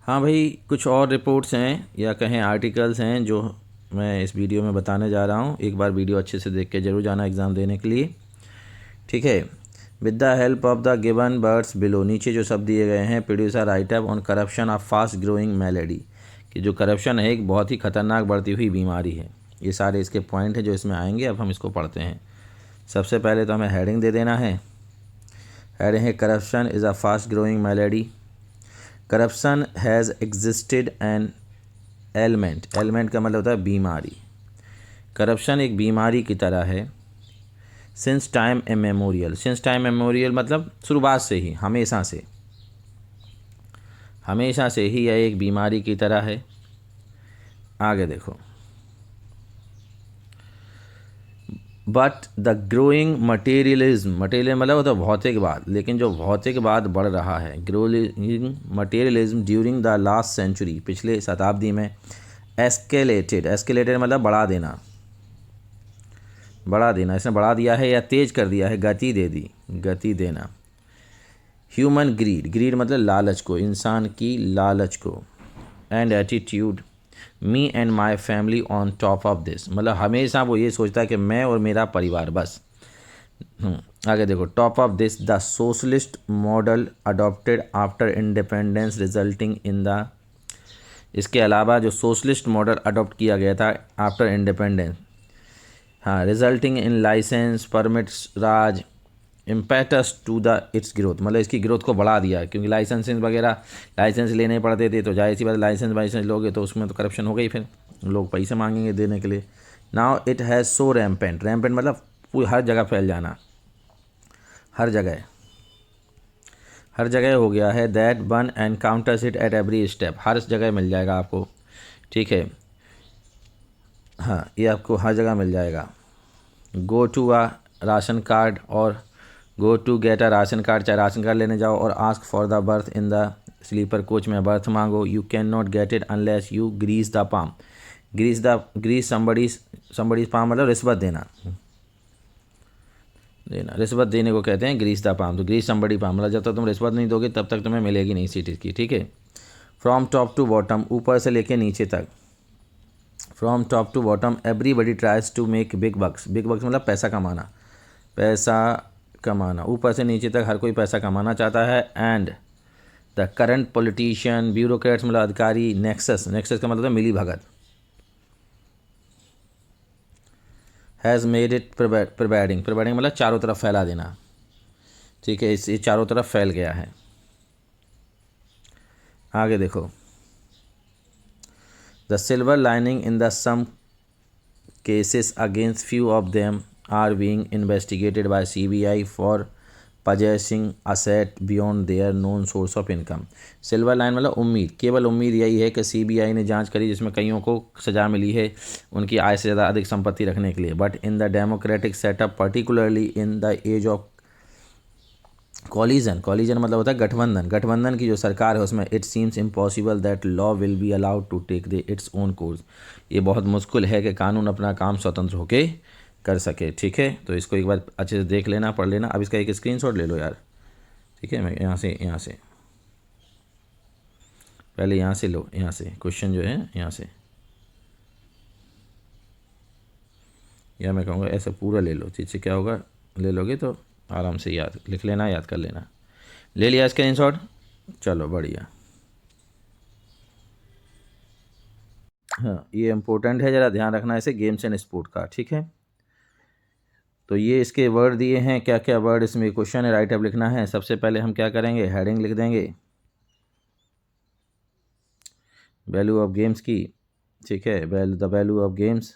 हाँ भाई, कुछ और रिपोर्ट्स हैं या कहें आर्टिकल्स हैं जो मैं इस वीडियो में बताने जा रहा हूँ। एक बार वीडियो अच्छे से देख के ज़रूर जाना एग्ज़ाम देने के लिए, ठीक है। With the help of the given words below, नीचे जो शब्द दिए गए हैं, producer writeup on corruption of fast growing malady, कि जो करप्शन है एक बहुत ही खतरनाक बढ़ती हुई बीमारी है। ये सारे इसके पॉइंट हैं जो इसमें आएंगे। अब हम इसको पढ़ते हैं। सबसे पहले तो हमें हेडिंग दे देना है। हेडिंग है corruption is a fast growing melody. Corruption has existed an element, element का मतलब होता है बीमारी। करप्शन एक बीमारी की तरह है। Since time immemorial, since time immemorial मतलब शुरुआत से ही, हमेशा से ही यह एक बीमारी की तरह है। आगे देखो, but the growing materialism, material मतलब होता है भौतिकवाद, लेकिन जो भौतिकवाद बढ़ रहा है, growing materialism during the last century, पिछले शताब्दी में, एस्केलेटेड, एस्केलेटेड मतलब बढ़ा देना, इसने बढ़ा दिया है या तेज कर दिया है, गति दे दी, गति देना। ह्यूमन ग्रीड, ग्रीड मतलब लालच को, इंसान की लालच को। And attitude me and my family on top of this, मतलब हमेशा वो ये सोचता है कि मैं और मेरा परिवार बस। आगे देखो, top of this the socialist model adopted after independence resulting in the, इसके अलावा जो सोशलिस्ट मॉडल अडॉप्ट किया गया था आफ्टर इंडिपेंडेंस, हाँ, resulting in licence permits raj impetus to the its growth, मतलब इसकी ग्रोथ को बढ़ा दिया, क्योंकि लाइसेंसेस वगैरह, लाइसेंस लेने पड़ते थे, तो जाहिर सी बात, लाइसेंस लोगे तो उसमें तो करप्शन हो गई, फिर लोग पैसे मांगेंगे देने के लिए। Now it has so rampant, rampant मतलब पूरी हर जगह फैल जाना, हर जगह हो गया है। That one encounters it at every step, हर जगह मिल जाएगा आपको, ठीक है। हाँ, ये आपको हर जगह मिल जाएगा। Go to a ration card और go to get a ration card, चाहे राशन कार्ड लेने जाओ और ask for the berth in the sleeper coach में बर्थ मांगो। You can not get it unless you grease the palm, grease somebody's palm मतलब रिश्वत देना, रिश्वत देने को कहते हैं ग्रीस द पाम। तो ग्रीस समबडी पाम मतलब जब तक तुम रिश्वत नहीं दोगे तब तक तुम्हें मिलेगी नहीं सीट इसकी, ठीक है। फ्रॉम टॉप टू बॉटम, ऊपर से लेके नीचे तक, from top to bottom everybody tries to make big bucks, big bucks मतलब पैसा कमाना, ऊपर से नीचे तक हर कोई पैसा कमाना चाहता है। And the current politician bureaucrats मतलब अधिकारी, नेक्सस, नेक्सस का मतलब है मिली भगत, has made it pervading, pervading मतलब चारों तरफ फैला देना, ठीक है, इस चारों तरफ फैल गया है। आगे देखो, the silver lining in the some cases against few of them are being investigated by CBI for possessing asset beyond their known source of income। Silver line मतलब उम्मीद, केवल उम्मीद यही है कि सीबीआई ने जांच करी जिसमें कईयों को सज़ा मिली है उनकी आय से ज़्यादा अधिक संपत्ति रखने के लिए। But in the democratic setup particularly in the age of collision, collision मतलब होता है गठबंधन, गठबंधन की जो सरकार है उसमें it seems impossible that law will be allowed to take the its own course, ये बहुत मुश्किल है कि कानून अपना काम स्वतंत्र होकर कर सके, ठीक है। तो इसको एक बार अच्छे से देख लेना, पढ़ लेना। अब इसका एक स्क्रीनशॉट ले लो यार, ठीक है। मैं यहाँ से पहले यहाँ से लो, यहाँ से क्वेश्चन जो है यहाँ से, या मैं कहूँगा ऐसा पूरा ले लो, जिससे क्या होगा, ले लोगे तो आराम से याद लिख लेना, याद कर लेना। ले लिया स्क्रीनशॉट, चलो बढ़िया। हाँ, ये इम्पोर्टेंट है, ज़रा ध्यान रखना इसे, गेम्स एंड स्पोर्ट का, ठीक है। तो ये इसके वर्ड दिए हैं, क्या क्या वर्ड इसमें क्वेश्चन है, राइट अप लिखना है। सबसे पहले हम क्या करेंगे, हेडिंग लिख देंगे वैल्यू ऑफ गेम्स की, ठीक है, the value of games,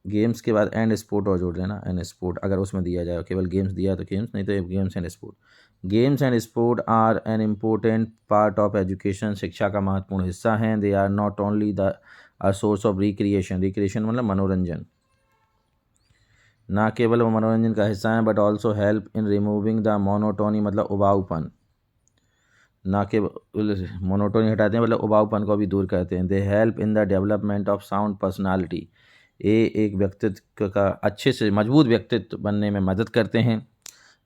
games के बाद एंड स्पोर्ट और जोड़ देना, एंड स्पोर्ट अगर उसमें दिया जाए, केवल गेम्स दिया तो गेम्स, नहीं तो games and sport. Games and sport are an important part of education, शिक्षा का महत्वपूर्ण हिस्सा हैं। They are not only the a source of recreation, recreation मतलब मनोरंजन, ना केवल वो मनोरंजन का हिस्सा है, but also help in removing the monotony मतलब उबाऊपन, ना के मोनोटोनी हटाते हैं मतलब उबाऊपन को भी दूर करते हैं। They help in the development of sound personality, ये एक व्यक्तित्व का अच्छे से मजबूत व्यक्तित्व बनने में मदद करते हैं।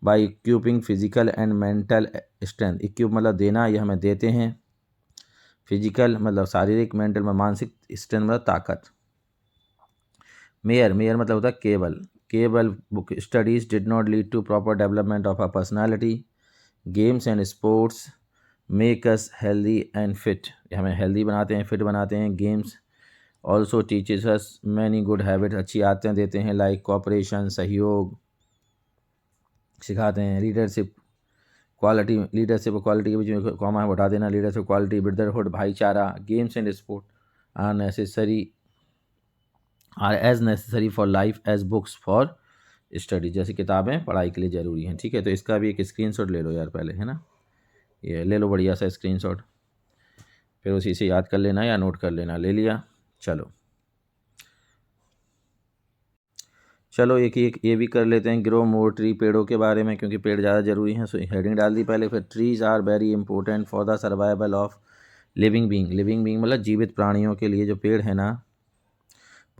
By equipping physical and mental strength, equip मतलब देना, ये हमें देते हैं, फिजिकल मतलब शारीरिक, मेंटल मतलब मानसिक, स्ट्रेंथ मतलब ताकत। मेयर मतलब होता है केवल book studies did not lead to proper development of a personality. Games and sports make us healthy and fit, हमें हेल्दी बनाते हैं, फिट बनाते हैं। Games also teaches us many good habit, अच्छी आदतें देते हैं, लाइक कोऑपरेशन, सहयोग सिखाते हैं। लीडरशिप और क्वालिटी के बीच में कॉमा हटा देना, लीडरशिप क्वालिटी, ब्रदरहुड भाईचारा। Games and sport are as necessary for life as books for study, जैसी किताबें पढ़ाई के लिए ज़रूरी हैं। ठीक है, तो इसका भी एक स्क्रीनशॉट ले लो यार पहले, है ना, ये ले लो बढ़िया सा स्क्रीनशॉट, फिर उसी से याद कर लेना या नोट कर लेना। ले लिया, चलो एक ये भी कर लेते हैं, ग्रो मोर ट्री, पेड़ों के बारे में, क्योंकि पेड़ ज़्यादा ज़रूरी हैं। सो हेडिंग डाल दी पहले। फिर trees are very important for the survival of living being मतलब जीवित प्राणियों के लिए जो पेड़ है ना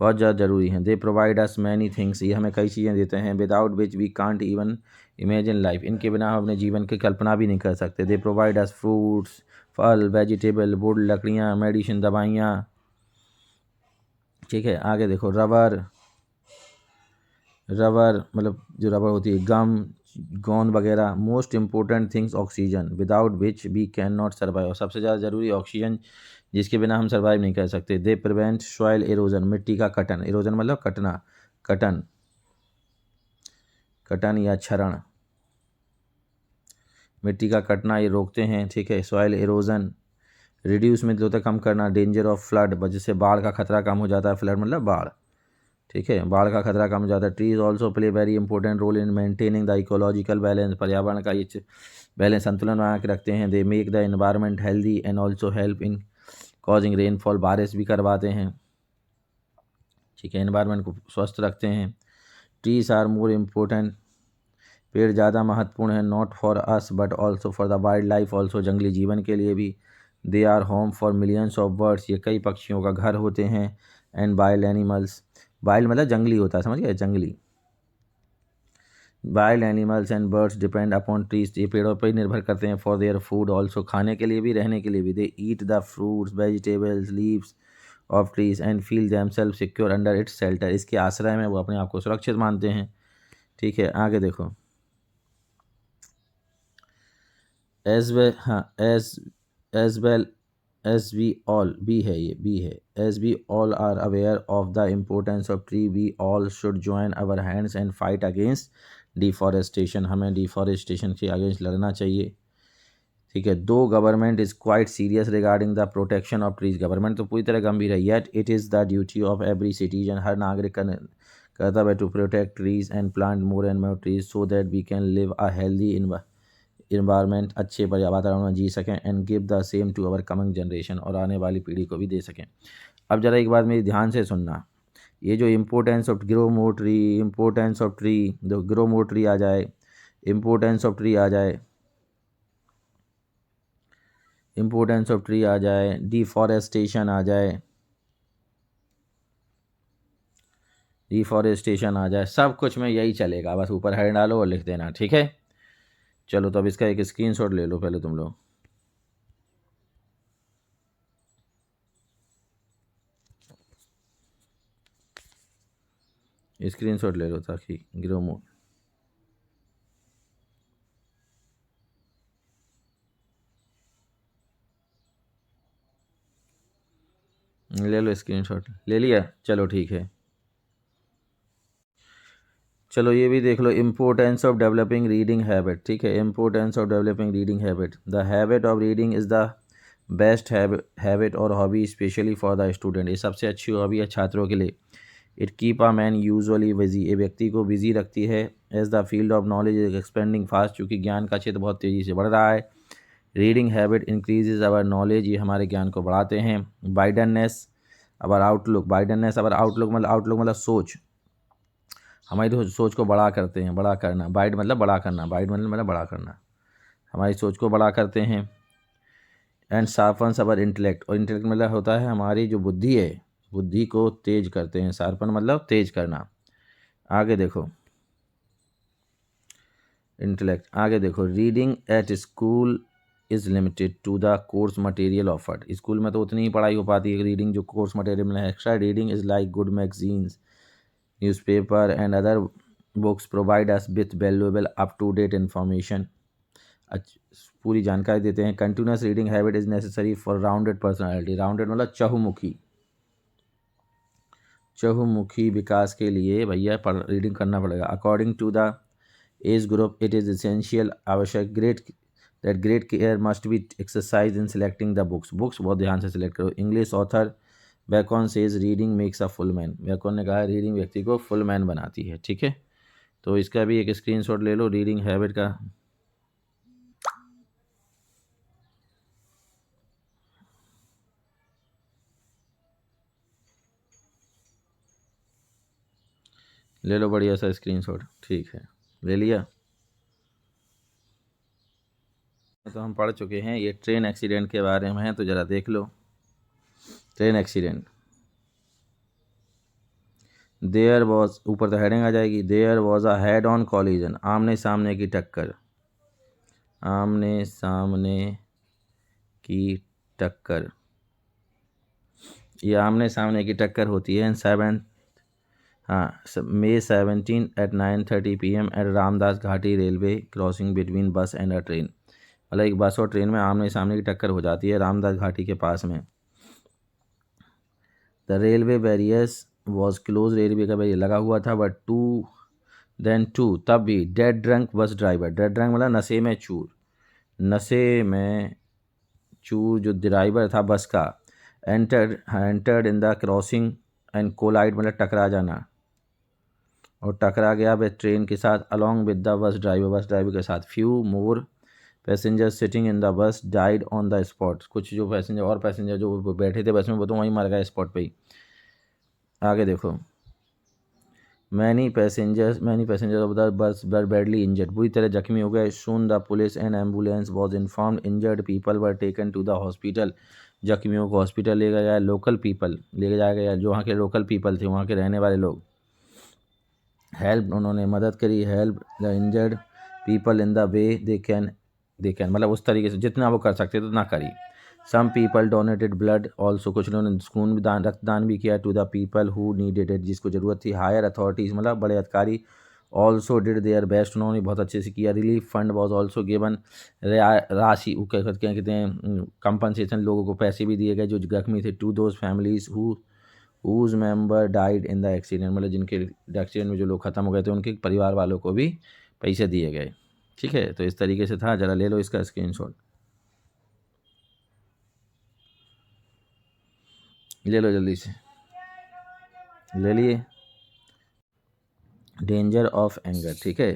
बहुत ज़्यादा ज़रूरी हैं। They provide us many things, ये हमें कई चीज़ें देते हैं। Without which we can't even imagine life, इनके बिना हम अपने जीवन की कल्पना भी नहीं कर सकते। दे प्रोवाइड अस फ्रूट्स, फल, वेजिटेबल, वुड लकड़ियाँ, मेडिसिन दवाइयाँ। ठीक है, आगे देखो, रबर मतलब जो रबर होती है, गम, गोंद वगैरह। Most important things oxygen without which we can not survive, और सबसे ज़्यादा ज़रूरी ऑक्सीजन जिसके बिना हम सर्वाइव नहीं कर सकते। दे प्रिवेंट सॉइल एरोजन, मिट्टी का कटन, एरोजन मतलब कटना, कटन या क्षरण, मिट्टी का कटना ये रोकते हैं। ठीक है, सॉइल एरोजन रिड्यूस में होता है कम करना। डेंजर ऑफ फ्लड, जिससे बाढ़ का खतरा कम हो जाता है। फ्लड मतलब बाढ़, ठीक है, बाढ़ का खतरा कम हो जाता है। Trees also play very important role in maintaining the ecological balance, पर्यावरण का ये बैलेंस संतुलन बना के रखते हैं। They make the environment healthy and also help in causing rainfall, बारिश भी करवाते हैं। ठीक है, एनवायरनमेंट को स्वस्थ रखते हैं। ट्रीज आर मोर इम्पोर्टेंट, पेड़ ज़्यादा महत्वपूर्ण है, not for us but also for the wild life, also जंगली जीवन के लिए भी। They are home for millions of birds, ये कई पक्षियों का घर होते हैं। एंड वाइल्ड एनिमल्स, वाइल्ड मतलब जंगली होता है, समझ गए, जंगली। Wild animals and birds depend upon trees, ये पेड़ों पर ही निर्भर करते हैं। फॉर देयर फूड ऑल्सो, खाने के लिए भी, रहने के लिए भी। They eat the fruits, vegetables, leaves of trees and feel themselves secure under its shelter, इसके आश्रय में वो अपने आप को सुरक्षित मानते हैं। ठीक है, आगे देखो, एज वेल, हाँ, as well as we all, B है ये, बी है। As we all are aware of the importance of tree, we all should join our hands and fight against deforestation, हमें डिफॉरेस्टेशन के अगेंस्ट लड़ना चाहिए। ठीक है, though government is quite serious regarding the protection of trees, government तो पूरी तरह गंभीर है। Yet it is the duty of every citizen, हर नागरिक का कर्तव्य है to protect trees and plant more and more trees so that we can live a healthy environment, अच्छे वातावरण में जी सकें। And give the same to our coming generation, और आने वाली पीढ़ी को भी दे सकें। अब ज़रा एक बात मेरी ध्यान से सुनना, ये जो importance of grow more tree, importance of tree, जो ग्रो मोर ट्री आ जाए, इम्पोर्टेंस ऑफ ट्री आ जाए, इम्पोर्टेंस ऑफ ट्री आ जाए, डिफॉरेस्टेशन आ जाए, डिफॉरेस्टेशन आ जाए, सब कुछ में यही चलेगा, बस ऊपर हेड डालो और लिख देना। ठीक है, चलो तो अब इसका एक स्क्रीनशॉट ले लो पहले तुम लोग, स्क्रीनशॉट ले लो ताकि ग्रो मोर, ले लो स्क्रीनशॉट, ले लिया, चलो ठीक है। चलो ये भी देख लो, importance of developing reading habit. ठीक है, importance of developing reading habit, the habit of reading is the best habit और hobby specially for the student, ये सबसे अच्छी हॉबी है छात्रों के लिए। It keep a man usually busy, ये व्यक्ति को बिजी रखती है। As the field of knowledge is expanding fast, क्योंकि ज्ञान का क्षेत्र बहुत तेज़ी से बढ़ रहा है। रीडिंग हैबिट इंक्रीजेज अवर नॉलेज, ये हमारे ज्ञान को बढ़ाते हैं। वाइडनेस अवर आउटलुक, वाइडनेस अवर आउटलुक मतलब सोच, हमारी तो सोच को बड़ा करते हैं, बड़ा करना, वाइड मतलब बड़ा करना, वाइड मतलब बड़ा करना, हमारी सोच को बड़ा करते हैं। एंड शार्पन्स अवर इंटेलेक्ट, और इंटेलेक्ट मतलब होता है हमारी जो बुद्धि है, बुद्धि को तेज करते हैं। शार्पन मतलब तेज करना। आगे देखो, इंटेलेक्ट, आगे देखो, reading at school is limited to the course material offered. School में तो उतनी ही पढ़ाई हो पाती है रीडिंग जो कोर्स मटेरियल में है। Extra reading is like good magazines, newspaper and other books provide us with valuable up to date information. पूरी जानकारी देते हैं। Continuous reading habit is necessary for rounded personality. Rounded मतलब चहुमुखी, चहुमुखी विकास के लिए भैया रीडिंग करना पड़ेगा। According to the age group it is essential, आवश्यक great care must be exercise in selecting the books. Books बहुत ध्यान से सिलेक्ट करो। English author Bacon says reading makes a full man. Bacon ने कहा रीडिंग व्यक्ति को फुल मैन बनाती है। ठीक है, तो इसका भी एक स्क्रीनशॉट ले लो रीडिंग हैबिट का। ले लो बढ़िया सा स्क्रीनशॉट। ठीक है, ले लिया। तो हम पढ़ चुके हैं, ये ट्रेन एक्सीडेंट के बारे में है, तो ज़रा देख लो। ट्रेन एक्सीडेंट, देयर वॉज, ऊपर तो हेडिंग आ जाएगी, there was a head on collision, आमने सामने की टक्कर, आमने सामने की टक्कर। ये आमने सामने की टक्कर होती है May 17 at 9:30 PM eight Ramdas घाटी रेलवे क्रॉसिंग बिटवीन बस एंड अ ट्रेन। मतलब एक बस और ट्रेन में आमने सामने की टक्कर हो जाती है रामदास घाटी के पास में। The railway barriers was close, railway का बैरियर लगा हुआ था, बट तब भी dead drunk bus driver, dead drunk मतलब नशे में चूर, नशे में चूर जो ड्राइवर था बस का, entered in the crossing and collide मतलब टकरा जाना, और टकरा गया वे ट्रेन के साथ along with the bus driver के साथ। Few more passenger sitting in the bus died on the spot. कुछ जो पैसेंजर जो बैठे थे बस में वो तो वहीं मर गए स्पॉट पे ही। आगे देखो, many passenger of the bus were badly injured, बुरी तरह जख्मी हो गए। Soon the police and ambulance was informed, injured people were taken to the hospital, जख्मियों को हॉस्पिटल ले गया। लोकल पीपल ले जाया गया, जो वहाँ के लोकल पीपल थे, वहाँ के रहने वाले लोग। हेल्प, उन्होंने मदद करी। Help the injured people in the way they can मतलब उस तरीके से जितना वो कर सकते थे उतना करी। Some people donated blood also, कुछ लोगों ने खून भी रक्तदान भी किया। To the people who needed it, जिसको ज़रूरत थी। हायर अथॉरिटीज़ मतलब बड़े अधिकारी ऑल्सो डिड देयर बेस्ट, उन्होंने बहुत अच्छे से किया। Relief fund was also given, राशि कहते हैं कंपनसेशन, लोगों को पैसे भी दिए गए जो जख्मी थे। To those families whose member died in the accident, मतलब जिनके एक्सीडेंट में जो लोग ख़त्म हो गए थे उनके परिवार वालों को भी पैसे दिए गए। ठीक है, तो इस तरीके से था। ज़रा ले लो इसका स्क्रीनशॉट, ले लो जल्दी से, ले लिए। डेंजर ऑफ एंगर, ठीक है,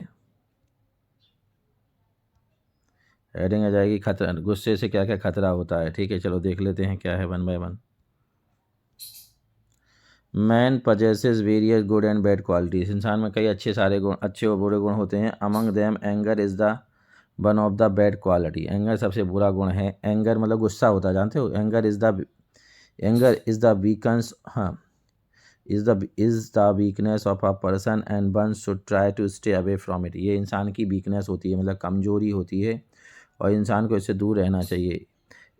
हेडिंग आ जाएगी खतरा, गुस्से से क्या क्या खतरा होता है। ठीक है, चलो देख लेते हैं क्या है one by one. Man possesses various good and bad qualities, इंसान में कई अच्छे सारे गुण, अच्छे और बुरे गुण होते हैं। Among them anger is the one of the bad quality, anger सबसे बुरा गुण है। एंगर मतलब गुस्सा होता है, जानते हो। एंगर इज़ द वीकनेस, हाँ, is the weakness of a person and one should try to stay away from it. ये इंसान की वीकनेस होती है, मतलब कमजोरी होती है, और इंसान को इससे दूर रहना चाहिए।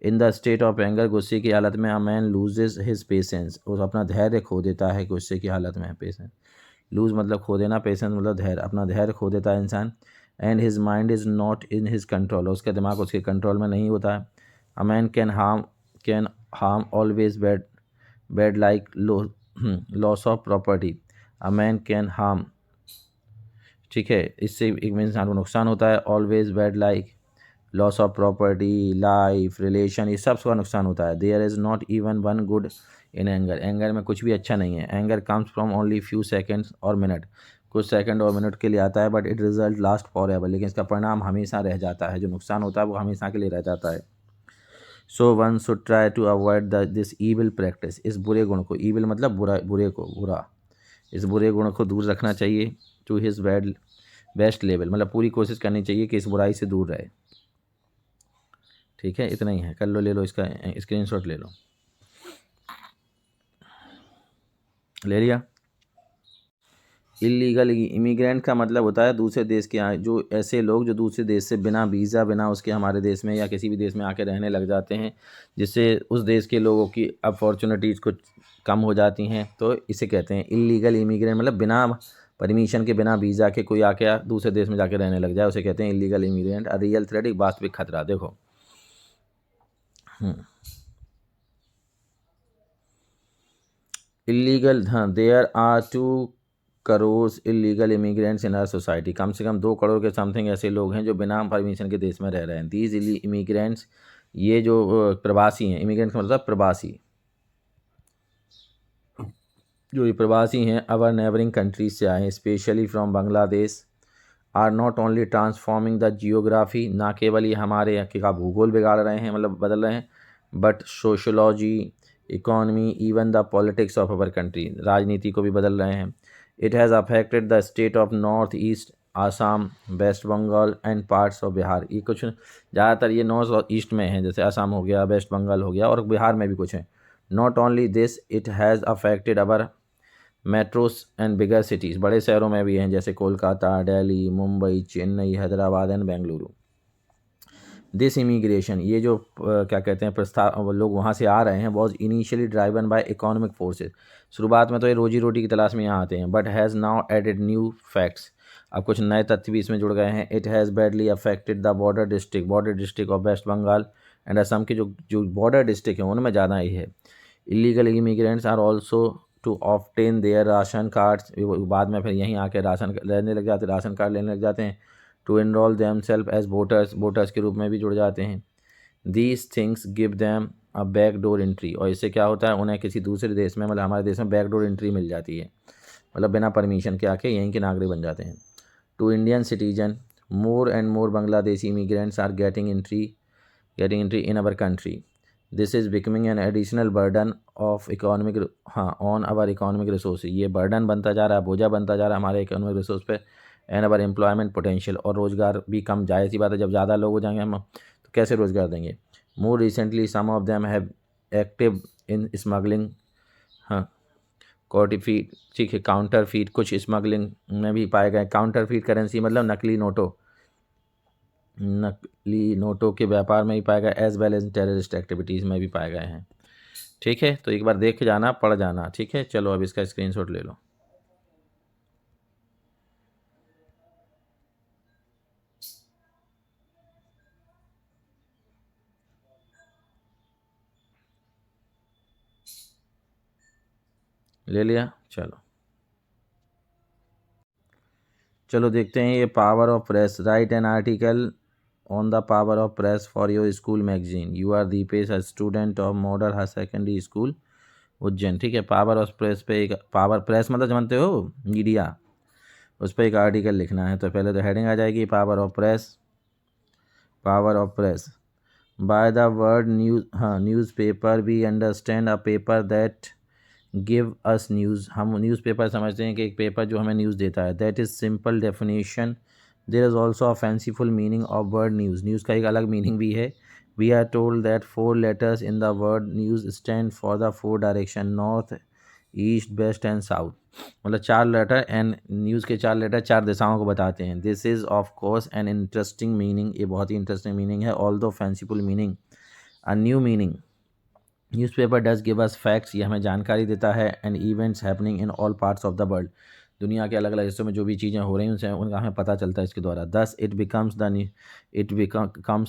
In the state of anger, गुस्से की हालत में, a man loses his patience, और अपना धैर्य खो देता है। गुस्से की हालत में पेशेंस, लूज मतलब खो देना, पेशेंस मतलब धैर्य, अपना धैर्य खो देता है इंसान। And his mind is not in his control, उसका दिमाग उसके कंट्रोल में नहीं होता है। A man can harm always bad like loss of property, a man can harm, ठीक है, इससे एक इंसान को नुकसान होता है। Always bad like loss of property, life, relation, ये सब का नुकसान होता है। There is not even one good in anger, anger में कुछ भी अच्छा नहीं है। Anger comes from only few seconds और मिनट, कुछ सेकंड और मिनट के लिए आता है, but it result last for ever, लेकिन इसका परिणाम हमेशा रह जाता है। जो नुकसान होता है वो हमेशा के लिए रह जाता है। So one should try to avoid this evil practice, इस बुरे गुण को, ईविल मतलब बुरा, बुरे को, बुरा, इस बुरे गुण को दूर रखना चाहिए। टू हिज बेस्ट लेवल, मतलब पूरी कोशिश करनी चाहिए कि इस बुराई से दूर रहे। ठीक है, इतना ही है, कर लो, ले लो इसका स्क्रीनशॉट, ले लो, ले लिया। इलीगल इमिग्रेंट का मतलब होता है दूसरे देश के जो ऐसे लोग जो दूसरे देश से बिना वीज़ा बिना उसके हमारे देश में या किसी भी देश में आके रहने लग जाते हैं, जिससे उस देश के लोगों की अपॉर्चुनिटीज़ कुछ कम हो जाती हैं, तो इसे कहते हैं इलीगल इमिग्रेंट। मतलब बिना परमिशन के बिना वीज़ा के कोई आके दूसरे देश में जाके रहने लग जाए, उसे कहते हैं illegal immigrant. A real threat, एक वास्तविक खतरा। देखो इलीगल, हाँ, there are 2 crore illegal immigrants in our society. कम से कम 2 करोड़ के समथिंग ऐसे लोग हैं जो बिना परमिशन के देश में रह रहे हैं। दीज इमिग्रेंट्स, ये जो प्रवासी हैं, इमिग्रेंट का मतलब प्रवासी, जो ये प्रवासी हैं अवर नेबरिंग कंट्रीज से आए हैं, specially from Bangladesh, are not only transforming the geography, ना केवल ये हमारे यहाँ का भूगोल बिगाड़ रहे हैं, मतलब बदल रहे हैं, but sociology, economy, even the politics of our country, राजनीति को भी बदल रहे हैं। It has affected the state of North East, Assam, West Bengal and parts of Bihar. ये कुछ ज़्यादातर ये नॉर्थ और ईस्ट में हैं, जैसे आसाम हो गया, वेस्ट बंगाल हो गया, और बिहार में भी कुछ हैं। Not only this, it has affected our metros and bigger cities, बड़े शहरों में भी हैं, जैसे Kolkata, Delhi, Mumbai, Chennai, Hyderabad and Bengaluru. This immigration, ये जो क्या कहते हैं प्रस्ताव, लोग वहाँ से आ रहे हैं, was initially driven by economic forces. शुरुआत में तो ये रोजी रोटी की तलाश में यहाँ आते हैं, but has now added new facts, अब कुछ नए तथ्य भी इसमें जुड़ गए हैं। It has badly affected the border district of West Bengal and Assam के जो बॉर्डर डिस्ट्रिक्ट हैं उनमें ज़्यादा ही है। Illegal immigrants are also to obtain their ration cards, बाद में फिर यहीं आके राशन लेने लग जाते, राशन कार्ड लेने लग जाते हैं। To enrol them self as voters के रूप में भी जुड़ जाते हैं। These things give them a back door entry, और इससे क्या होता है, उन्हें किसी दूसरे देश में, मतलब हमारे देश में बैक डोर एंट्री मिल जाती है, मतलब बिना परमिशन के आके यहीं के नागरिक बन जाते हैं। To Indian citizen, more and more Bangladeshi immigrants are getting entry in our country. This is becoming an additional burden of economic, हाँ, ऑन आवर इकोनॉमिक रिसोर्स। ये बर्डन बनता जा रहा है, बोझा बनता जा रहा है हमारे इकोनॉमिक रिसोर्स पे, एंड अवर एम्प्लॉयमेंट पोटेंशियल, और रोज़गार भी कम। जाहिर सी बात है, जब ज़्यादा लोग हो जाएंगे हम तो कैसे रोज़गार देंगे। More recently some of them have active in smuggling, हाँ, कॉन्टिफीट, ठीक है, काउंटर फीट, कुछ स्मगलिंग में भी पाए गए। काउंटर फीट करेंसी मतलब नकली नोटों के व्यापार में भी पाए गए, as well as terrorist activities में भी पाए गए हैं। ठीक है, तो एक बार देख जाना, पढ़ जाना। ठीक है, चलो अब इसका स्क्रीनशॉट ले लो। ले लिया, चलो देखते हैं। ये power of press, write an article on the power of press for your school magazine. You are Deepesh, a student of model higher secondary school Ujjain. ठीक है, पावर ऑफ प्रेस पे एक, पावर प्रेस मतलब जानते हो मीडिया, उस पर एक आर्टिकल लिखना है। तो पहले तो हेडिंग आ जाएगी power of press by the word news, हाँ, newspaper we understand a paper that give us news. हम न्यूज़पेपर समझते हैं कि एक पेपर जो हमें न्यूज़ देता है। That is simple definition. There is also a fanciful meaning of word news. News का एक अलग मीनिंग भी है। We are told that 4 letters in the word news stand for the 4 direction, north, east, west and south. मतलब 4 letter, and news के 4 letter 4 दिशाओं को बताते हैं। This is of course an interesting meaning, ये बहुत ही इंटरेस्टिंग मीनिंग है। Although fanciful meaning, a new meaning. Newspaper does give us facts, ये हमें जानकारी देता है, and events happening in all parts of the world. दुनिया के अलग अलग हिस्सों में जो भी चीज़ें हो रही हैं उनसे उनका हमें पता चलता है इसके द्वारा। Thus it becomes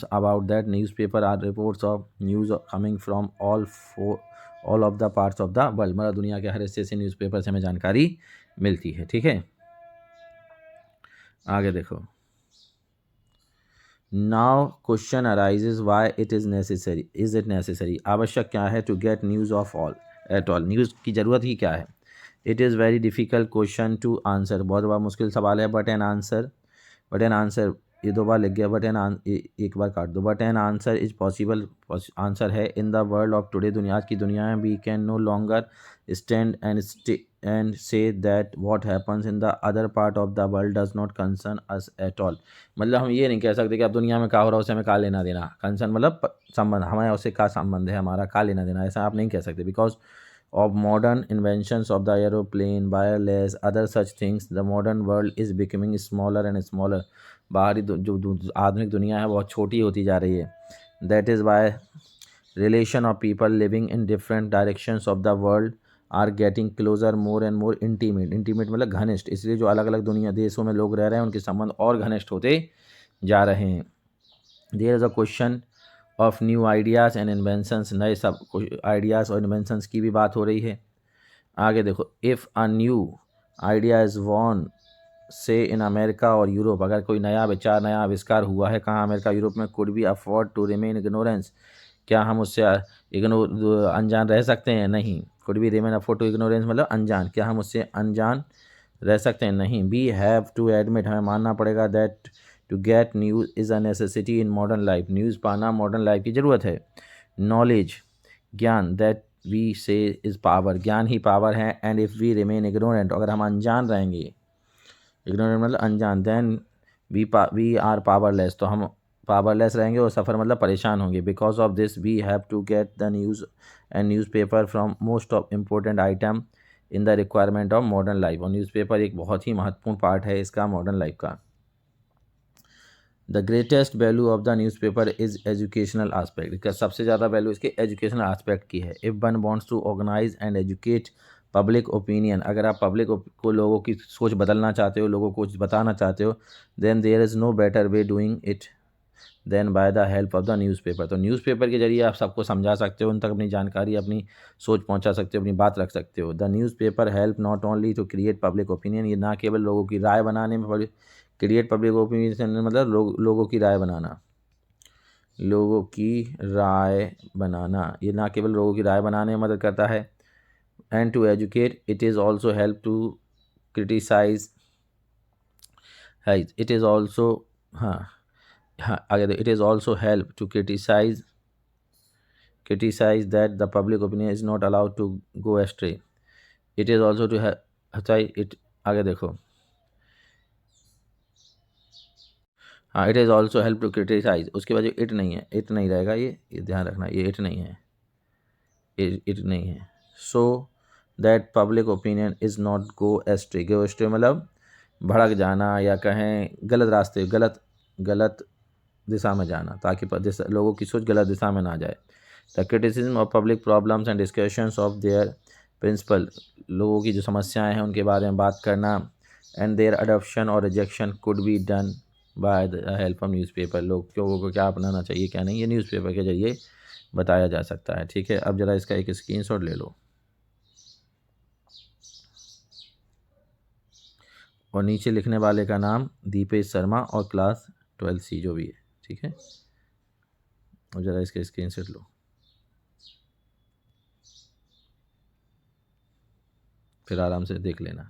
about that newspaper are reports of news coming from all of the parts of the world. मतलब दुनिया के हर हिस्से से न्यूज़पेपर से हमें जानकारी मिलती है। ठीक है, आगे देखो। Now question arises why it is necessary, आवश्यक क्या है, to get news of all at all, news की ज़रूरत ही क्या है। It is very difficult question to answer, बहुत बड़ा मुश्किल सवाल है। बट एन आंसर, ये 2 बार लिख गया, एक बार काट दो। But an answer is possible, answer है। In the world of today, दुनिया, आज की दुनिया में, we can no longer stand and say that what happens in the other part of the world does not concern us at all. मतलब हम ये नहीं कह सकते कि अब दुनिया में क्या हो रहा है उससे हमें क्या लेना देना। कंसर्न मतलब संबंध, हमें उससे क्या संबंध है, हमारा क्या लेना देना, ऐसा आप नहीं कह सकते। Because of modern inventions of the aeroplane, wireless, other such things, the modern world is becoming smaller and smaller. बाहरी जो आधुनिक दुनिया है बहुत छोटी होती जा रही है. That is why relation of people living in different directions of the world are getting closer, more and more intimate. Intimate मतलब घनिष्ठ. इसलिए जो अलग अलग दुनिया देशों में लोग रह रहे हैं उनके संबंध और घनिष्ठ होते जा रहे हैं. There is a question of new ideas and inventions. नए सब आइडियाज़ और इन्वेंशंस की भी बात हो रही है. आगे देखो, if a new idea is वॉन से इन अमेरिका और यूरोप, अगर कोई नया विचार नया आविष्कार हुआ है कहाँ, अमेरिका यूरोप में, could be afford to remain ignorance, क्या हम उससे अनजान रह सकते हैं? नहीं. Could be remain afford to ignorance मतलब अनजान, क्या हम उससे अनजान रह सकते हैं? नहीं. वी हैव टू एडमिट, हमें मानना पड़ेगा that to get news is a necessity in modern life, news पाना मॉडर्न लाइफ की ज़रूरत है. नॉलेज ज्ञान, that we say is power, ज्ञान ही पावर है. And if we remain ignorant, अगर हम अनजान रहेंगे, इग्नोरेंट मतलब अनजान, देन वी आर पावरलेस, तो हम पावरलेस रहेंगे और सफ़र मतलब परेशान होंगे. Because of this we have to get the news and newspaper from most of important item in the requirement of modern life, और न्यूज़पेपर एक बहुत ही महत्वपूर्ण पार्ट है इसका मॉडर्न लाइफ का. The greatest value of the newspaper is educational aspect, इसका सबसे ज़्यादा वैल्यू इसके एजुकेशनल आस्पेक्ट की है. If one wants to organise and educate public opinion, अगर आप पब्लिक को लोगों की सोच बदलना चाहते हो, लोगों को कुछ बताना चाहते हो, then there is no better way doing it than by the help of the newspaper. तो न्यूज़पेपर के जरिए आप सबको समझा सकते हो, उन तक अपनी जानकारी अपनी सोच पहुंचा सकते हो, अपनी बात रख सकते हो. The newspaper help not only to create public opinion, ये ना केवल लोगों की राय बनाने में, क्रिएट पब्लिक ओपिनियन मतलब लोगों की राय बनाना, लोगों की राय बनाना, ये ना केवल लोगों की राय बनाने में मदद करता है. And to educate it is also help to criticise, है इट इज़ ऑल्सो, हाँ आगे it is also help to criticise that the public opinion is not allowed to go astray. It is also to it, आगे देखो, हाँ it is also help to criticise, उसके बाद it नहीं है, it नहीं रहेगा, ये ध्यान रखना, ये इट नहीं है, इट नहीं है. So that public opinion is not go ashtray, go ashtray मतलब भड़क जाना या कहें गलत रास्ते, गलत दिशा में जाना, ताकि लोगों की सोच गलत दिशा में ना जाए. The criticism of public problems and discussions of their principle, लोगों की जो समस्याएं हैं उनके बारे में बात करना, एंड देयर अडॉप्शन और rejection could be done by the help of newspaper, लोगों को क्या अपनाना चाहिए क्या नहीं, ये न्यूज़पेपर के जरिए बताया जा सकता है. ठीक है, अब ज़रा इसका एक स्क्रीनशॉट ले लो और नीचे लिखने वाले का नाम दीपेश शर्मा और क्लास 12C जो भी है. ठीक है, और ज़रा इसका स्क्रीनशॉट लो, फिर आराम से देख लेना.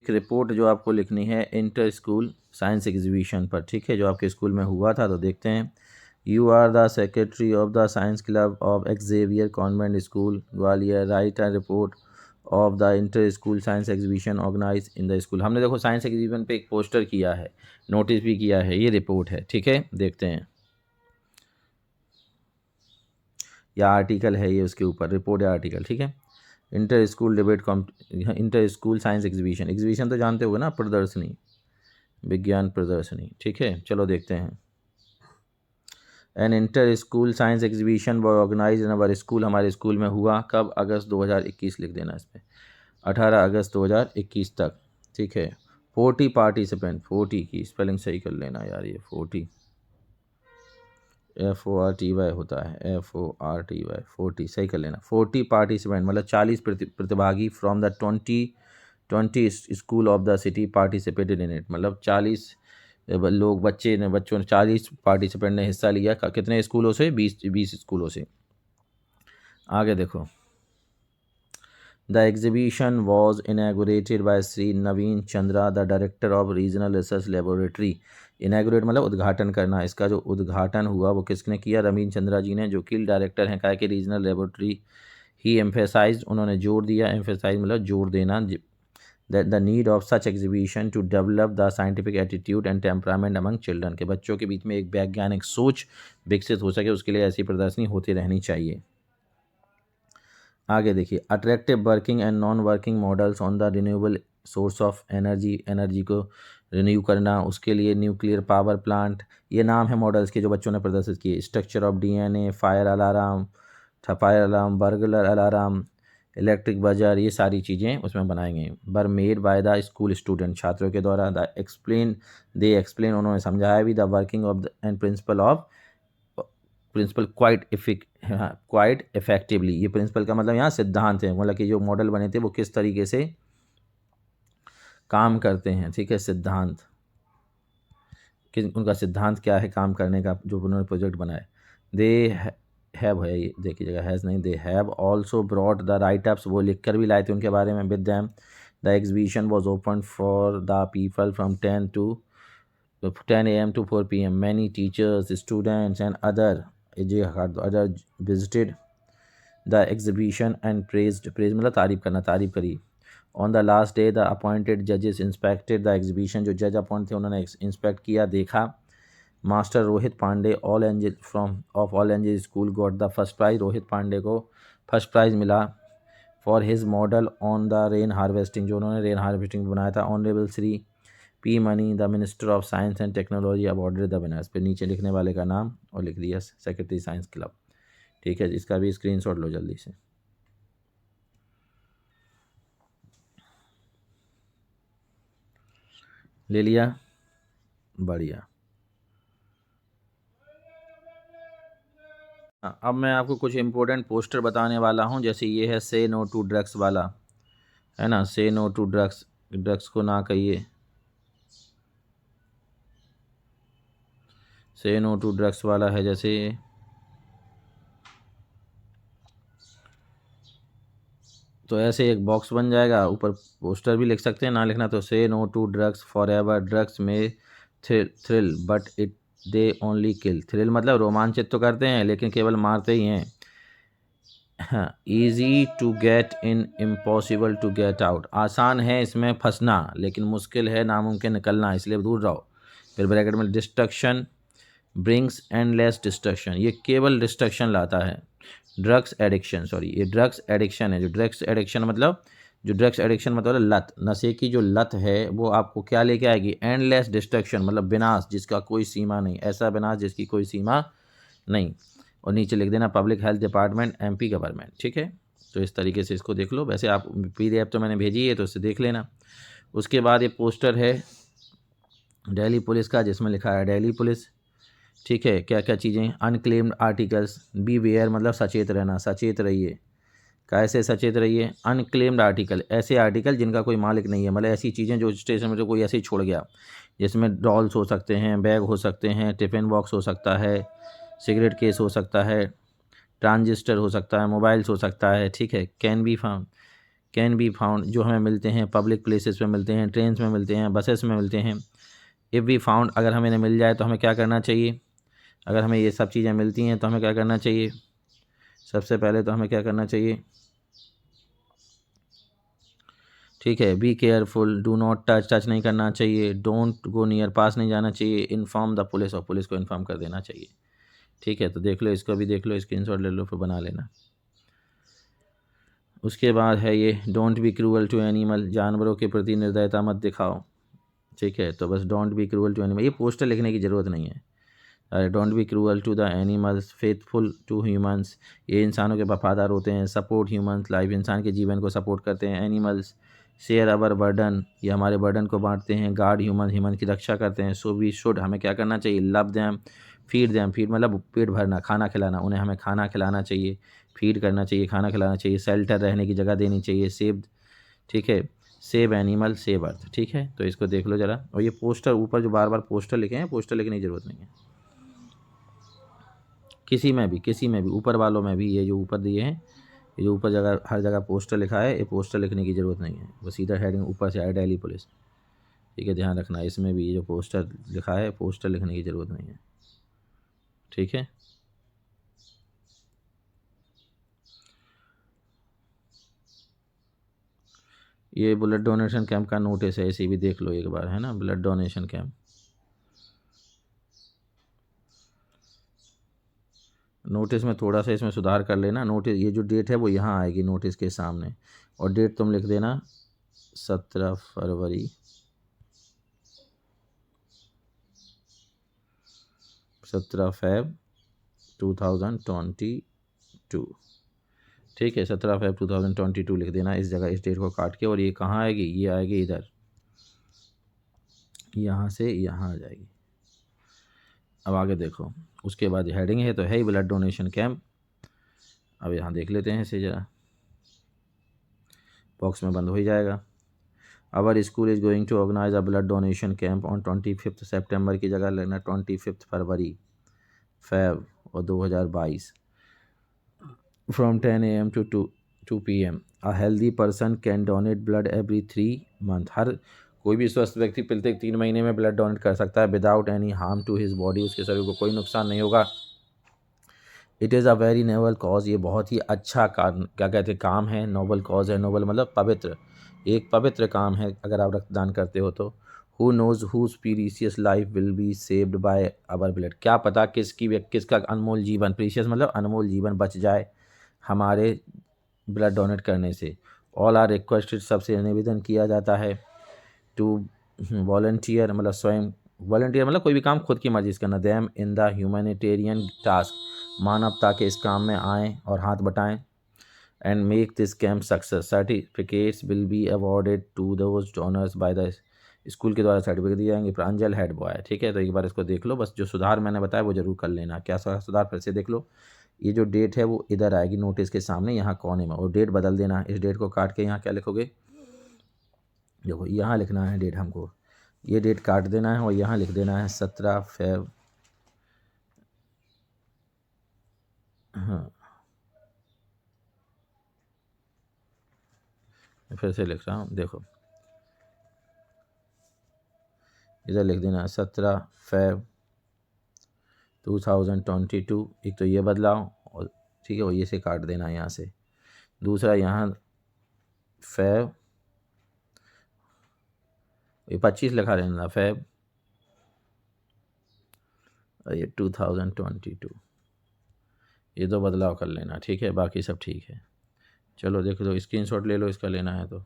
एक रिपोर्ट जो आपको लिखनी है इंटर स्कूल साइंस एग्जीबिशन पर, ठीक है, जो आपके स्कूल में हुआ था. तो देखते हैं. You are the secretary of the science club of Xavier Convent School Gwalior, write a report of the inter school science exhibition organise in the school. हमने देखो साइंस एग्जीबिशन पे एक पोस्टर किया है, नोटिस भी किया है, ये रिपोर्ट है. ठीक है, देखते हैं, या आर्टिकल है ये, उसके ऊपर रिपोर्ट या आर्टिकल. ठीक है, inter school debate inter school science exhibition, exhibition तो जानते होगे ना, प्रदर्शनी, विज्ञान प्रदर्शनी. ठीक है, चलो देखते हैं. An inter school science exhibition वो ऑर्गेनाइज इन अवर स्कूल, हमारे स्कूल में हुआ कब? अगस्त 2021 लिख देना इस पर, 18 अगस्त 2021 तक. ठीक है, 40 पार्टिसिपेंट, 40 की स्पेलिंग सही कर लेना यार, ये 40 FORTY होता है, FORTY 40 सही कर लेना. 40 पार्टिसिपेंट मतलब 40 प्रतिभागी from the 20 school of the city participated in it, मतलब 40 लोग, बच्चों ने 40 पार्टिसिपेंट ने हिस्सा लिया. कितने स्कूलों से? 20 स्कूलों से. आगे देखो. The exhibition was inaugurated by Shri Naveen Chandra, the director of regional research laboratory. Inaugurate मतलब उद्घाटन करना, इसका जो उद्घाटन हुआ वो किसने किया? नवीन चंद्रा जी ने, जो कि डायरेक्टर हैं काय के रीजनल लेबोरेटरी. ही एम्फेसाइज, उन्होंने जोर दिया, एम्फेसाइज मतलब जोर देना, that the need of such exhibition to develop the scientific attitude and temperament among children, के बच्चों के बीच में एक वैज्ञानिक सोच विकसित हो सके, उसके लिए ऐसी प्रदर्शनी होती रहनी चाहिए। आगे देखिए, attractive working and non working models on the renewable source of energy, energy को रिन्यू करना, उसके लिए न्यूक्लियर पावर प्लांट, ये नाम है मॉडल्स के जो बच्चों ने प्रदर्शित किए। Structure of DNA, fire alarm, burglar alarm, electric buzzer, ये सारी चीज़ें उसमें बनाएंगे। Were made by the school student, छात्रों के द्वारा। दे एक्सप्लेन, उन्होंने समझाया भी the working of the and principle quite effectively. ये प्रिंसिपल का मतलब यहाँ सिद्धांत है, मतलब कि जो मॉडल बने थे वो किस तरीके से काम करते हैं। ठीक है, सिद्धांत कि उनका सिद्धांत क्या है काम करने का, जो उन्होंने प्रोजेक्ट बनाए। दे हैव है, ये देखिएगा, हैज़ नहीं, they have also brought the right ups, वो लिख कर भी लाए थे उनके बारे में। With them the exhibition was open for the people from 10 AM to 4 PM. Many teachers, students and other visited the exhibition and praise मतलब तारीफ करना, तारीफ करी। On the last day, the appointed judges inspected the exhibition, जो जज appoint थे उन्होंने inspect किया, देखा। Master Rohit Pande all angel school got the first prize, Rohit Pande को फर्स्ट प्राइज़ मिला for his model on the rain harvesting, जो उन्होंने रेन हार्वेस्टिंग बनाया था। Honourable Shri P Mani the minister of science and technology awarded the winners, पे नीचे लिखने वाले का नाम और लिख दिया सेक्रेटरी साइंस क्लब। ठीक है, इसका भी स्क्रीनशॉट लो जल्दी से। ले लिया, बढ़िया। अब मैं आपको कुछ इम्पोर्टेंट पोस्टर बताने वाला हूँ, जैसे ये है से नो टू ड्रग्स वाला, है ना, से नो टू ड्रग्स, ड्रग्स को ना कहिए, से नो टू ड्रग्स वाला है। जैसे तो ऐसे एक बॉक्स बन जाएगा, ऊपर पोस्टर भी लिख सकते हैं, ना लिखना तो say no to drugs forever, drugs में thrill but it they only kill, thrill मतलब रोमांचित तो करते हैं लेकिन केवल मारते ही हैं। Easy to get in, impossible to get out, आसान है इसमें फंसना लेकिन मुश्किल है नामुमकिन निकलना, इसलिए दूर रहो। फिर ब्रैकेट में डिस्ट्रक्शन ब्रिंग्स एंडलेस डिस्ट्रक्शन, ये केवल डिस्ट्रक्शन लाता है। ड्रग्स एडिक्शन, सॉरी ये ड्रग्स एडिक्शन है, जो ड्रग्स एडिक्शन मतलब लत, नशे की जो लत है वो आपको क्या लेके आएगी, एंडलेस डिस्ट्रक्शन मतलब विनाश जिसका कोई सीमा नहीं, ऐसा विनाश जिसकी कोई सीमा नहीं। और नीचे लिख देना public health department MP government. ठीक है, तो इस तरीके से इसको देख लो, वैसे आप PDF तो मैंने भेजी है तो इससे देख लेना। उसके बाद ये पोस्टर है दिल्ली पुलिस का, जिसमें लिखा है दिल्ली पुलिस। ठीक है, क्या क्या चीज़ें, अनक्लेम्ड आर्टिकल्स, बी वेयर मतलब सचेत रहना, सचेत रहिए। कैसे सचेत रहिए, अनक्लेम्ड आर्टिकल, ऐसे आर्टिकल जिनका कोई मालिक नहीं है, मतलब ऐसी चीज़ें जो स्टेशन में जो कोई ऐसे ही छोड़ गया, जिसमें डॉल्स हो सकते हैं, बैग हो सकते हैं, टिफ़िन बॉक्स हो सकता है, सिगरेट केस हो सकता है, ट्रांजिस्टर हो सकता है, मोबाइल्स हो सकता है। ठीक है, कैन बी फाउंड जो हमें मिलते हैं पब्लिक प्लेसेस पे मिलते हैं, ट्रेन्स में मिलते हैं, बसेस में मिलते हैं। इफ़ वी फाउंड, अगर हमें इन्हें मिल जाए तो हमें क्या करना चाहिए, अगर हमें ये सब चीज़ें मिलती हैं तो हमें क्या करना चाहिए, सबसे पहले तो हमें क्या करना चाहिए, ठीक है, be careful, do not touch नहीं करना चाहिए, डोंट गो नियर, पास नहीं जाना चाहिए, इन्फॉर्म द पुलिस, और पुलिस को इन्फॉर्म कर देना चाहिए। ठीक है, तो देख लो, इसको भी देख लो, स्क्रीनशॉट ले लो, फिर बना लेना। उसके बाद है ये don't be cruel to animal, जानवरों के प्रति निर्दयता मत दिखाओ। ठीक है, तो बस don't be cruel to animal, ये पोस्टर लिखने की ज़रूरत नहीं है। Don't be cruel to the animals, faithful to humans, ये इंसानों के वफादार होते हैं। सपोर्ट ह्यूमंस लाइफ, इंसान के जीवन को सपोर्ट करते हैं। एनिमल्स शेयर अवर बर्डन, ये हमारे बर्डन को बांटते हैं। गार्ड ह्यूमन की रक्षा करते हैं। सो वी शुड, हमें क्या करना चाहिए, लव देम, फीड मतलब पेट भरना, खाना खिलाना, उन्हें हमें खाना खिलाना चाहिए, फीड करना चाहिए, खाना खिलाना चाहिए। शेल्टर, रहने की जगह देनी चाहिए। सेव, ठीक है, सेव एनिमल सेव अर्थ। ठीक है, तो इसको देख लो ज़रा। और ये पोस्टर ऊपर जो बार बार पोस्टर लिखे हैं, पोस्टर लिखने की ज़रूरत नहीं है, किसी में भी ऊपर वालों में भी, ये जो ऊपर दिए हैं, ये जो ऊपर जगह हर जगह पोस्टर लिखा है, ये पोस्टर लिखने की ज़रूरत नहीं है, वो सीधा हेडिंग ऊपर से आए दिल्ली पुलिस। ठीक है, ध्यान रखना, इसमें भी ये जो पोस्टर लिखा है, पोस्टर लिखने की ज़रूरत नहीं है। ठीक है, ये ब्लड डोनेशन कैंप का नोटिस है, इसे भी देख लो एक बार, है ना, ब्लड डोनेशन कैंप। नोटिस में थोड़ा सा इसमें सुधार कर लेना। नोटिस ये जो डेट है वो यहाँ आएगी नोटिस के सामने, और डेट तुम लिख देना 17 फरवरी 17 फेब 2022। ठीक है, 17 फेब 2022 लिख देना इस जगह, इस डेट को काट के। और ये कहाँ आएगी, ये आएगी इधर, यहाँ से यहाँ आ जाएगी। अब आगे देखो, उसके बाद हेडिंग है तो है ही ब्लड डोनेशन कैंप। अब यहाँ देख लेते हैं इसे ज़रा, बॉक्स में बंद हो ही जाएगा। Our school is going to organise a blood donation camp on 25 सितंबर की जगह लेना 25 फरवरी फेब और 2022 from 10 AM to 2 PM। A healthy person can donate blood every 3 month. हर कोई भी स्वस्थ व्यक्ति प्रत्येक 3 महीने में ब्लड डोनेट कर सकता है without any harm to his body. उसके शरीर को कोई नुकसान नहीं होगा। It is a very noble cause. ये बहुत ही अच्छा क्या कहते हैं, काम है। नोबल कॉज है, नोबल मतलब पवित्र, एक पवित्र काम है अगर आप रक्तदान करते हो तो। Who knows whose precious life will be saved by our blood. क्या पता किसका अनमोल जीवन, प्रीशियस मतलब अनमोल जीवन बच जाए हमारे ब्लड डोनेट करने से। ऑल आर रिक्वेस्टेड, सबसे निवेदन किया जाता है टू वॉलंटियर मतलब स्वयं, वॉलंटियर मतलब कोई भी काम खुद की मर्जी से करना। Them in the humanitarian task, मानवता के इस काम में आएँ और हाथ बटाएं। And make this camp success. Certificates will be awarded to those donors by the school के द्वारा सर्टिफिकेट दिए जाएंगे प्रांजल हेड बॉय। ठीक है, तो एक बार इसको देख लो, बस जो सुधार मैंने बताया वो जरूर कर लेना। क्या सुधार फिर से देख लो। ये जो डेट है वो इधर आएगी नोटिस के सामने यहाँ कोने में, और डेट बदल देना। इस डेट को काट के यहाँ क्या लिखोगे, देखो यहाँ लिखना है डेट हमको, ये डेट काट देना है और यहाँ लिख देना है 17 फेब। हाँ, फिर से लिख रहा हूँ, देखो इधर लिख देना है 17 फेब 2022। एक तो ये बदलाव, और ठीक है, और ये से काट देना यहाँ से। दूसरा यहाँ फेब, ये 25 लिखा रहना फेब, और ये 2022, ये दो बदलाव कर लेना। ठीक है, बाकी सब ठीक है। चलो देखो, तो स्क्रीनशॉट ले लो, इसका लेना है तो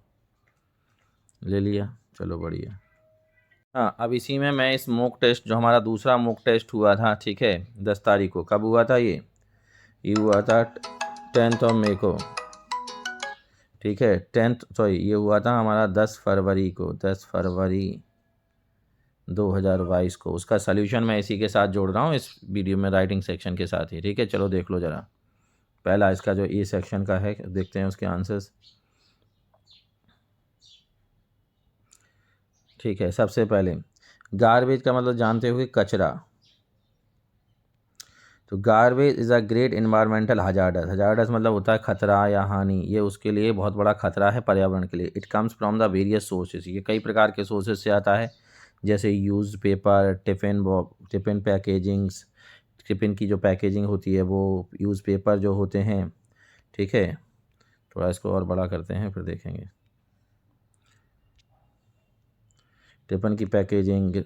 ले लिया, चलो बढ़िया। हाँ, अब इसी में मैं इस मॉक टेस्ट, जो हमारा दूसरा मॉक टेस्ट हुआ था, ठीक है, 10 तारीख को, कब हुआ था ये हुआ था 10 मई को। ठीक है, 10 ये हुआ था हमारा 10 फरवरी को, 10 फरवरी 2022 को। उसका सल्यूशन मैं इसी के साथ जोड़ रहा हूँ इस वीडियो में, राइटिंग सेक्शन के साथ ही। ठीक है, चलो देख लो ज़रा। पहला इसका जो ए सेक्शन का है, देखते हैं उसके आंसर्स। ठीक है, सबसे पहले गार्बेज का मतलब जानते हो कि कचरा। तो garbage is a great environmental hazardous. Hazardous मतलब होता है खतरा या हानि, ये उसके लिए बहुत बड़ा खतरा है पर्यावरण के लिए। It comes from the various sources, ये कई प्रकार के सोर्सेज से आता है, जैसे use paper, tiffin packagings, tiffin की जो पैकेजिंग होती है वो, यूज़ पेपर जो होते हैं। ठीक है, थोड़ा इसको और बड़ा करते हैं फिर देखेंगे। टिफ़िन की packaging,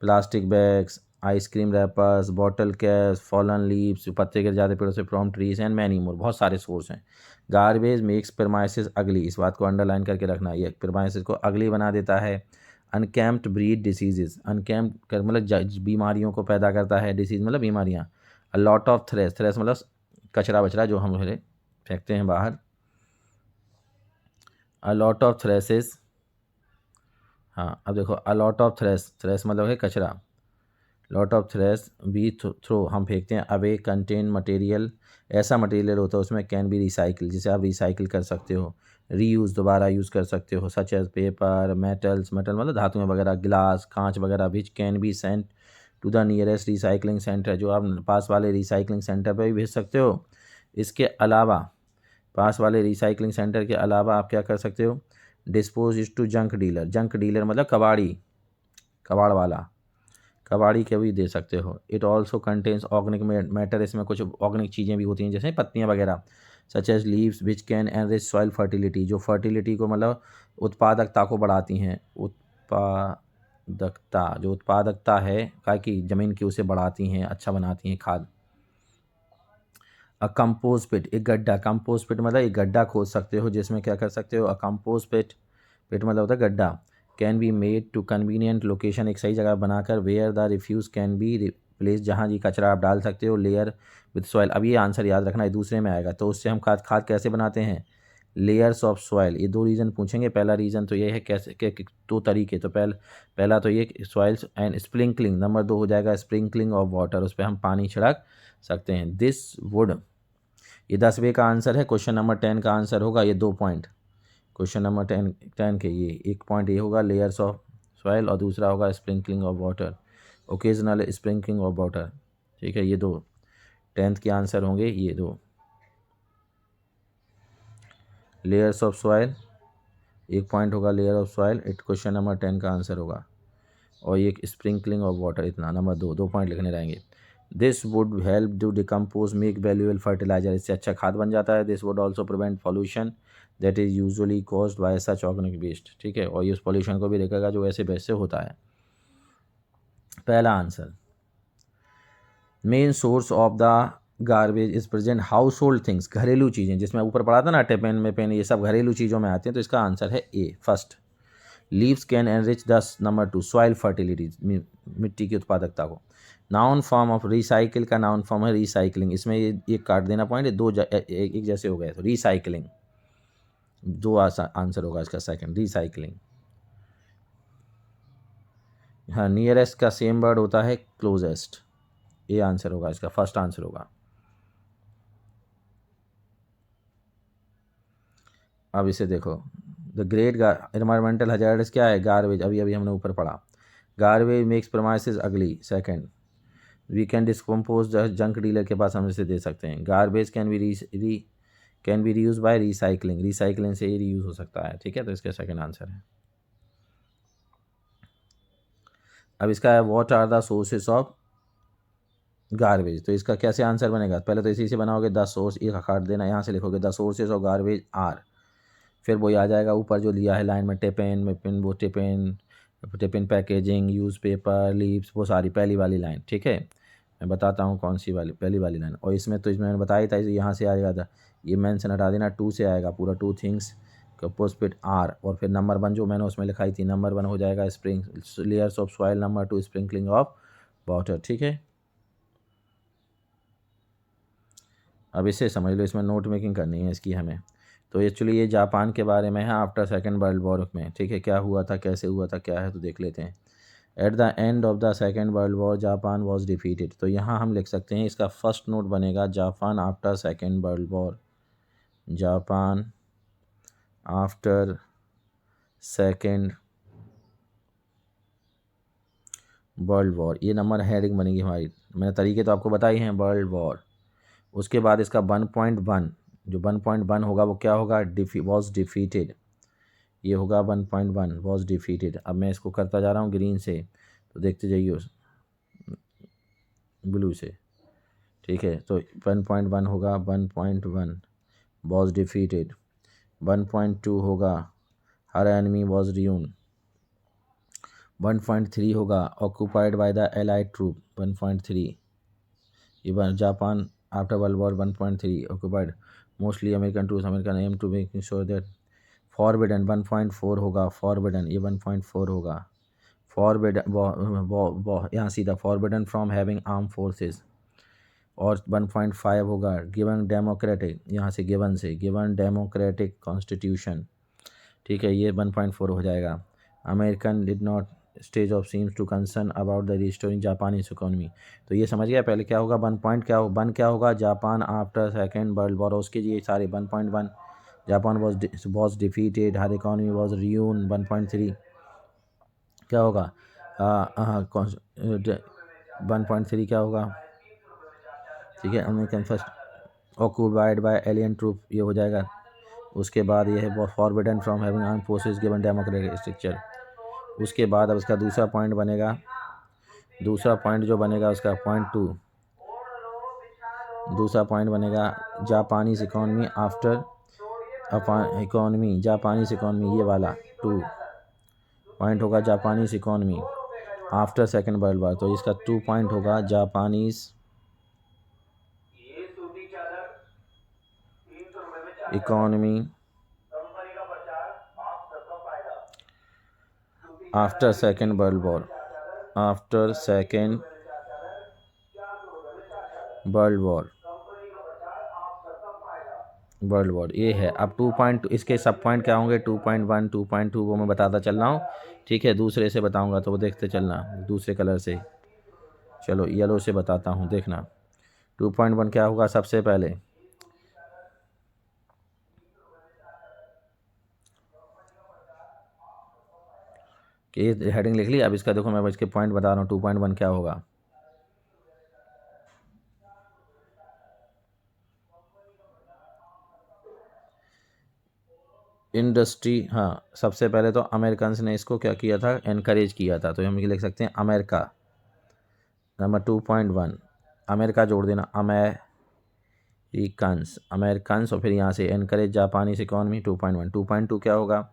plastic bags, ice cream rappers, bottle caps, fallen leaves, जो पत्ते गिर जाते पेड़ों से, from trees and many more, बहुत सारे सोर्स हैं। गार्बेज मेक्स प्रेमाइसिस अगली, इस बात को अंडरलाइन करके रखना, ये प्रेमाइसिस को अगली बना देता है। अनकैम्प्ड ब्रीड डिसीजेज, अनकैम्प्ड मतलब बीमारियों को पैदा करता है, डिसीज मतलब बीमारियाँ। अ लॉट ऑफ थ्रेस, थ्रेस मतलब कचरा बचरा जो हम फेंकते हैं बाहर। अ लॉट ऑफ थ्रेसेस, हाँ अब देखो, अ लॉट ऑफ थ्रेस, थ्रेस मतलब है कचरा। लॉट ऑफ थ्रेस बी थ्रो, हम फेंकते हैं। अवे कंटेन मटेरियल, ऐसा मटेरियल होता है उसमें, कैन बी रिसाइकिल, जिसे आप रिसाइकिल कर सकते हो। रीयूज़, दोबारा यूज़ कर सकते हो, such as paper, metals, metal मतलब धातुएं वगैरह, ग्लास, कांच वगैरह, which can be sent to the nearest recycling centre, जो आप पास वाले रिसाइकलिंग सेंटर पर भी भेज सकते हो। इसके अलावा पास वाले रिसाइकलिंग सेंटर के अलावा आप क्या कर सकते हो, dispose is to junk dealer, junk dealer मतलब कबाड़ी, कबाड़ वाला, कबाड़ी के भी दे सकते हो। It also contains organic matter, इसमें कुछ ऑर्गेनिक चीज़ें भी होती हैं जैसे पत्तियाँ वगैरह, such as leaves which can enrich soil fertility, जो फर्टिलिटी को मतलब उत्पादकता को बढ़ाती हैं, उत्पादकता, जो उत्पादकता है का कि ज़मीन की उसे बढ़ाती हैं, अच्छा बनाती हैं खाद। अ कंपोस्ट पिट, एक गड्ढा, कंपोस्ट पिट मतलब एक गड्ढा खोद सकते हो जिसमें क्या कर सकते हो, अ कंपोस्ट पिट, पिट मतलब होता है गड्ढा, can be made to convenient location, एक सही जगह बनाकर, where the refuse can be replace, जहाँ जी कचरा आप डाल सकते हो, लेयर विद सॉइल। अब ये आंसर याद रखना है, दूसरे में आएगा। तो उससे हम खाद खाद कैसे बनाते हैं, लेयर्स ऑफ सॉइल। ये दो रीज़न पूछेंगे। पहला रीज़न तो ये है कैसे दो तरीके, तो पहला तो ये सॉइल्स एंड स्प्रिंकलिंग, नंबर 2 हो जाएगा स्प्रिंकलिंग ऑफ वाटर, उस पर हम पानी छिड़क सकते हैं। दिस वुड, ये 10वें का आंसर है। क्वेश्चन नंबर 10 का आंसर होगा ये 2 पॉइंट। क्वेश्चन नंबर 10 के ये 1 पॉइंट ये होगा लेयर्स ऑफ सॉइल, और दूसरा होगा sprinkling of water, occasional sprinkling of water. ठीक है, ये दो 10th के आंसर होंगे, ये दो लेयर्स ऑफ सॉइल, 1 पॉइंट होगा layer of soil, it question number 10 का आंसर होगा। और ये स्प्रिंकलिंग ऑफ वाटर, इतना नंबर 2 पॉइंट लिखने रहेंगे। This would help to decompose make valuable fertiliser, इससे अच्छा खाद बन जाता है। This would also prevent pollution that is usually caused by such organic waste. ठीक है, और ये उस पॉल्यूशन को भी रोकेगा जो ऐसे वेस्ट से होता है। पहला answer, main source of the garbage is present house hold things, घरेलू चीज़ें, जिसमें ऊपर पढ़ा था ना टिफिन में पेन, ये सब घरेलू चीज़ों में आते हैं। तो इसका आंसर है ए फर्स्ट। लीव्स कैन एनरिच दस, नंबर 2 सॉइल फर्टिलिटी, मिट्टी की उत्पादकता को। नाउन फॉर्म ऑफ रिसाइकिल का नाउन फॉर्म है रिसाइकलिंग, इसमें ये काट देना पॉइंट, एक जैसे हो गए, तो रिसाइकलिंग 2 आंसर होगा इसका सेकंड, रिसाइकलिंग। हाँ, नियरेस्ट का सेम वर्ड होता है क्लोजेस्ट, ये आंसर होगा इसका, फर्स्ट आंसर होगा। अब इसे देखो, द ग्रेट एनवायरमेंटल हजार्ड्स क्या है, गार्बेज, अभी अभी हमने ऊपर पढ़ा। गार्बेज मेक्स प्रोमाइसेस अगली, second. We can decompose junk dealer के पास हम इसे दे सकते हैं। Garbage can be reuse by recycling, recycling से ये रीयूज हो सकता है। ठीक है, तो इसका सेकंड आंसर है। अब इसका है what are the sources of garbage, तो इसका कैसे आंसर बनेगा, पहले तो इसी से बनाओगे, द सोर्स, एक काट देना, यहाँ से लिखोगे the sources of garbage are, फिर वो आ जाएगा ऊपर जो लिया है लाइन में, टिफिन में पिन, वो tiffin packaging, use paper, leaves, वो सारी पहली वाली लाइन। ठीक है, मैं बताता हूँ कौन सी वाली, पहली वाली लाइन। और इसमें तो इसमें मैंने बताया था, इसे यहाँ से आएगा था, ये मेंशन हटा देना, 2 से आएगा पूरा, 2 थिंग्स कंपोस्ट आर, और फिर नंबर 1 जो मैंने उसमें लिखाई थी, नंबर 1 हो जाएगा spring layers of soil, number 2 sprinkling of water. ठीक है, अब इसे समझ लो, इसमें नोट मेकिंग करनी है इसकी हमें। तो एक्चुअली ये जापान के बारे में है, आफ्टर सेकेंड वर्ल्ड वॉर में। ठीक है, क्या हुआ था, कैसे हुआ था, क्या है, तो देख लेते हैं। At the end of the second world war Japan was defeated, तो यहाँ हम लिख सकते हैं, इसका फर्स्ट नोट बनेगा Japan after second world war, Japan after second world war, ये नंबर हेडिंग बनेगी हमारी। मैंने तरीके तो आपको बताई हैं, वर्ल्ड वॉर। उसके बाद इसका 1.1, जो 1.1 होगा वो क्या होगा, वॉज डिफीटेड, ये होगा 1.1 वॉज डिफीटेड। अब मैं इसको करता जा रहा हूँ ग्रीन से, तो देखते जाइए ब्लू से। ठीक है, तो 1.1 होगा, 1.1 वॉज डिफीटेड। 1.2 होगा हर एनिमी वॉज रियून। 1.3 होगा occupied by the allied troop, 1.3 ये Japan after world war. 1.3 occupied mostly American troops, American aim to making sure that forbidden। 1.4 होगा forbidden, ये 1.4 होगा forbidden, यहाँ सीधा forbidden from having armed forces। और 1.5 होगा गिवन डेमोक्रेटिक, यहाँ से गिवन डेमोक्रेटिक कॉन्स्टिट्यूशन। ठीक है, ये 1.4 हो जाएगा। American did not stage of seems to concern about the restoring Japanese economy, तो ये समझ गया पहले क्या होगा, 1 होगा Japan after second world war, उसके ये सारे 1.1 Japan was defeated, her economy was ruin. 1.3 क्या होगा, 1.3 क्या होगा, ठीक है, American first occupied by alien troop, ये हो जाएगा। उसके बाद ये है forbidden from having armed forces given democratic structure. उसके बाद अब इसका दूसरा पॉइंट बनेगा, दूसरा पॉइंट जो बनेगा उसका .2, दूसरा पॉइंट बनेगा Japanese economy after economy, Japanese economy, ये वाला 2 पॉइंट होगा Japanese economy after second world war, तो इसका 2 पॉइंट होगा Japanese economy after second world war, after second world war ये है। अब 2 पॉइंट इसके सब पॉइंट क्या होंगे, 2.1 2.2 वो मैं बताता चल रहा हूँ, ठीक है। दूसरे से बताऊँगा तो वो देखते चलना, दूसरे कलर से, चलो येलो से बताता हूँ, देखना। 2.1 क्या होगा सबसे पहले, कि ये हेडिंग लिख ली। अब इसका देखो मैं इसके पॉइंट बता रहा हूँ, 2.1 क्या होगा। इंडस्ट्री, हाँ सबसे पहले तो अमेरिकन ने इसको क्या किया था, एनकरेज किया था, तो हम ये लिख सकते हैं अमेरिका। नंबर 2.1 अमेरिका जोड़ देना, अमेरिकन्स और फिर यहाँ से एनकरेज जापानीज इकोनॉमी 2.1। 2.2 क्या होगा,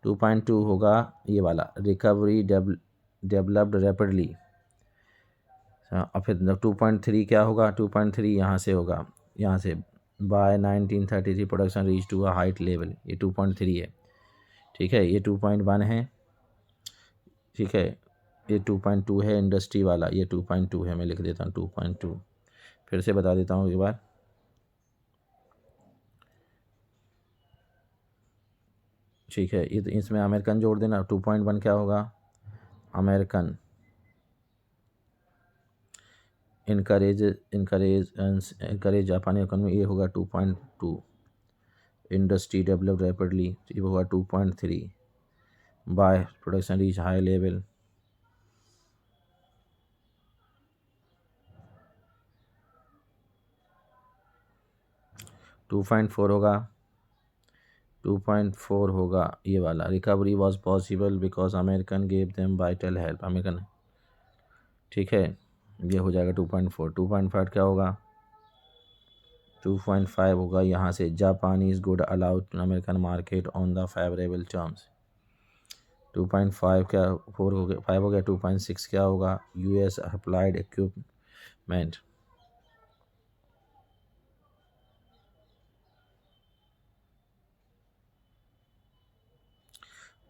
2.2 होगा ये वाला, रिकवरी डेवलप्ड रैपिडली। और फिर 2.3 क्या होगा, 2.3 यहाँ से होगा, यहाँ से by 1933 production reach to a height level, ये 2.3 है, ठीक है। ये 2.1 है, ठीक है। ये 2.2 है इंडस्ट्री वाला, ये 2.2 है, मैं लिख देता हूँ 2.2, फिर से बता देता हूँ एक बार, ठीक है। ये इसमें अमेरिकन जोड़ देना। 2.1 क्या होगा, अमेरिकन इनकरेज जापानी इकोनॉमी, ये होगा 2.2। इंडस्ट्री डेवलप रैपिडली, ये होगा 2.3। By production reach high level, two point four होगा ये वाला, recovery was possible because American gave them vital help, American, ठीक है। ये हो जाएगा 2.4। 2.5 क्या होगा, 2.5 होगा यहाँ से, Japanese good allowed American market on the favourable terms. 2.5 क्या 4 हो गया, 5 हो गया। 2.6 क्या होगा, यूएस अप्लाइड इक्विपमेंट,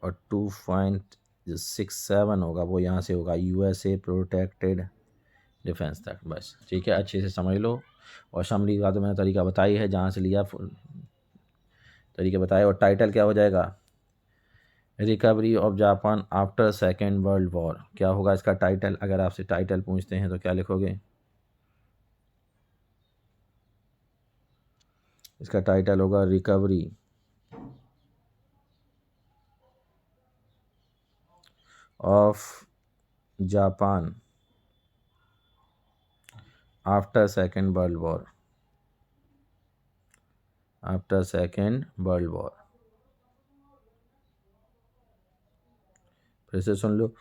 और 2.67 होगा वो यहाँ से होगा, यूएसए प्रोटेक्टेड डिफेंस तक, बस ठीक है। अच्छे से समझ लो, और समरी का तो मैंने तरीका बताई है, जहाँ से लिया तरीके बताए। और टाइटल क्या हो जाएगा, recovery of Japan after second world war, क्या होगा इसका टाइटल। अगर आपसे टाइटल पूछते हैं तो क्या लिखोगे, इसका टाइटल होगा recovery of Japan after second world war, after second world war. फिर से सुन लो,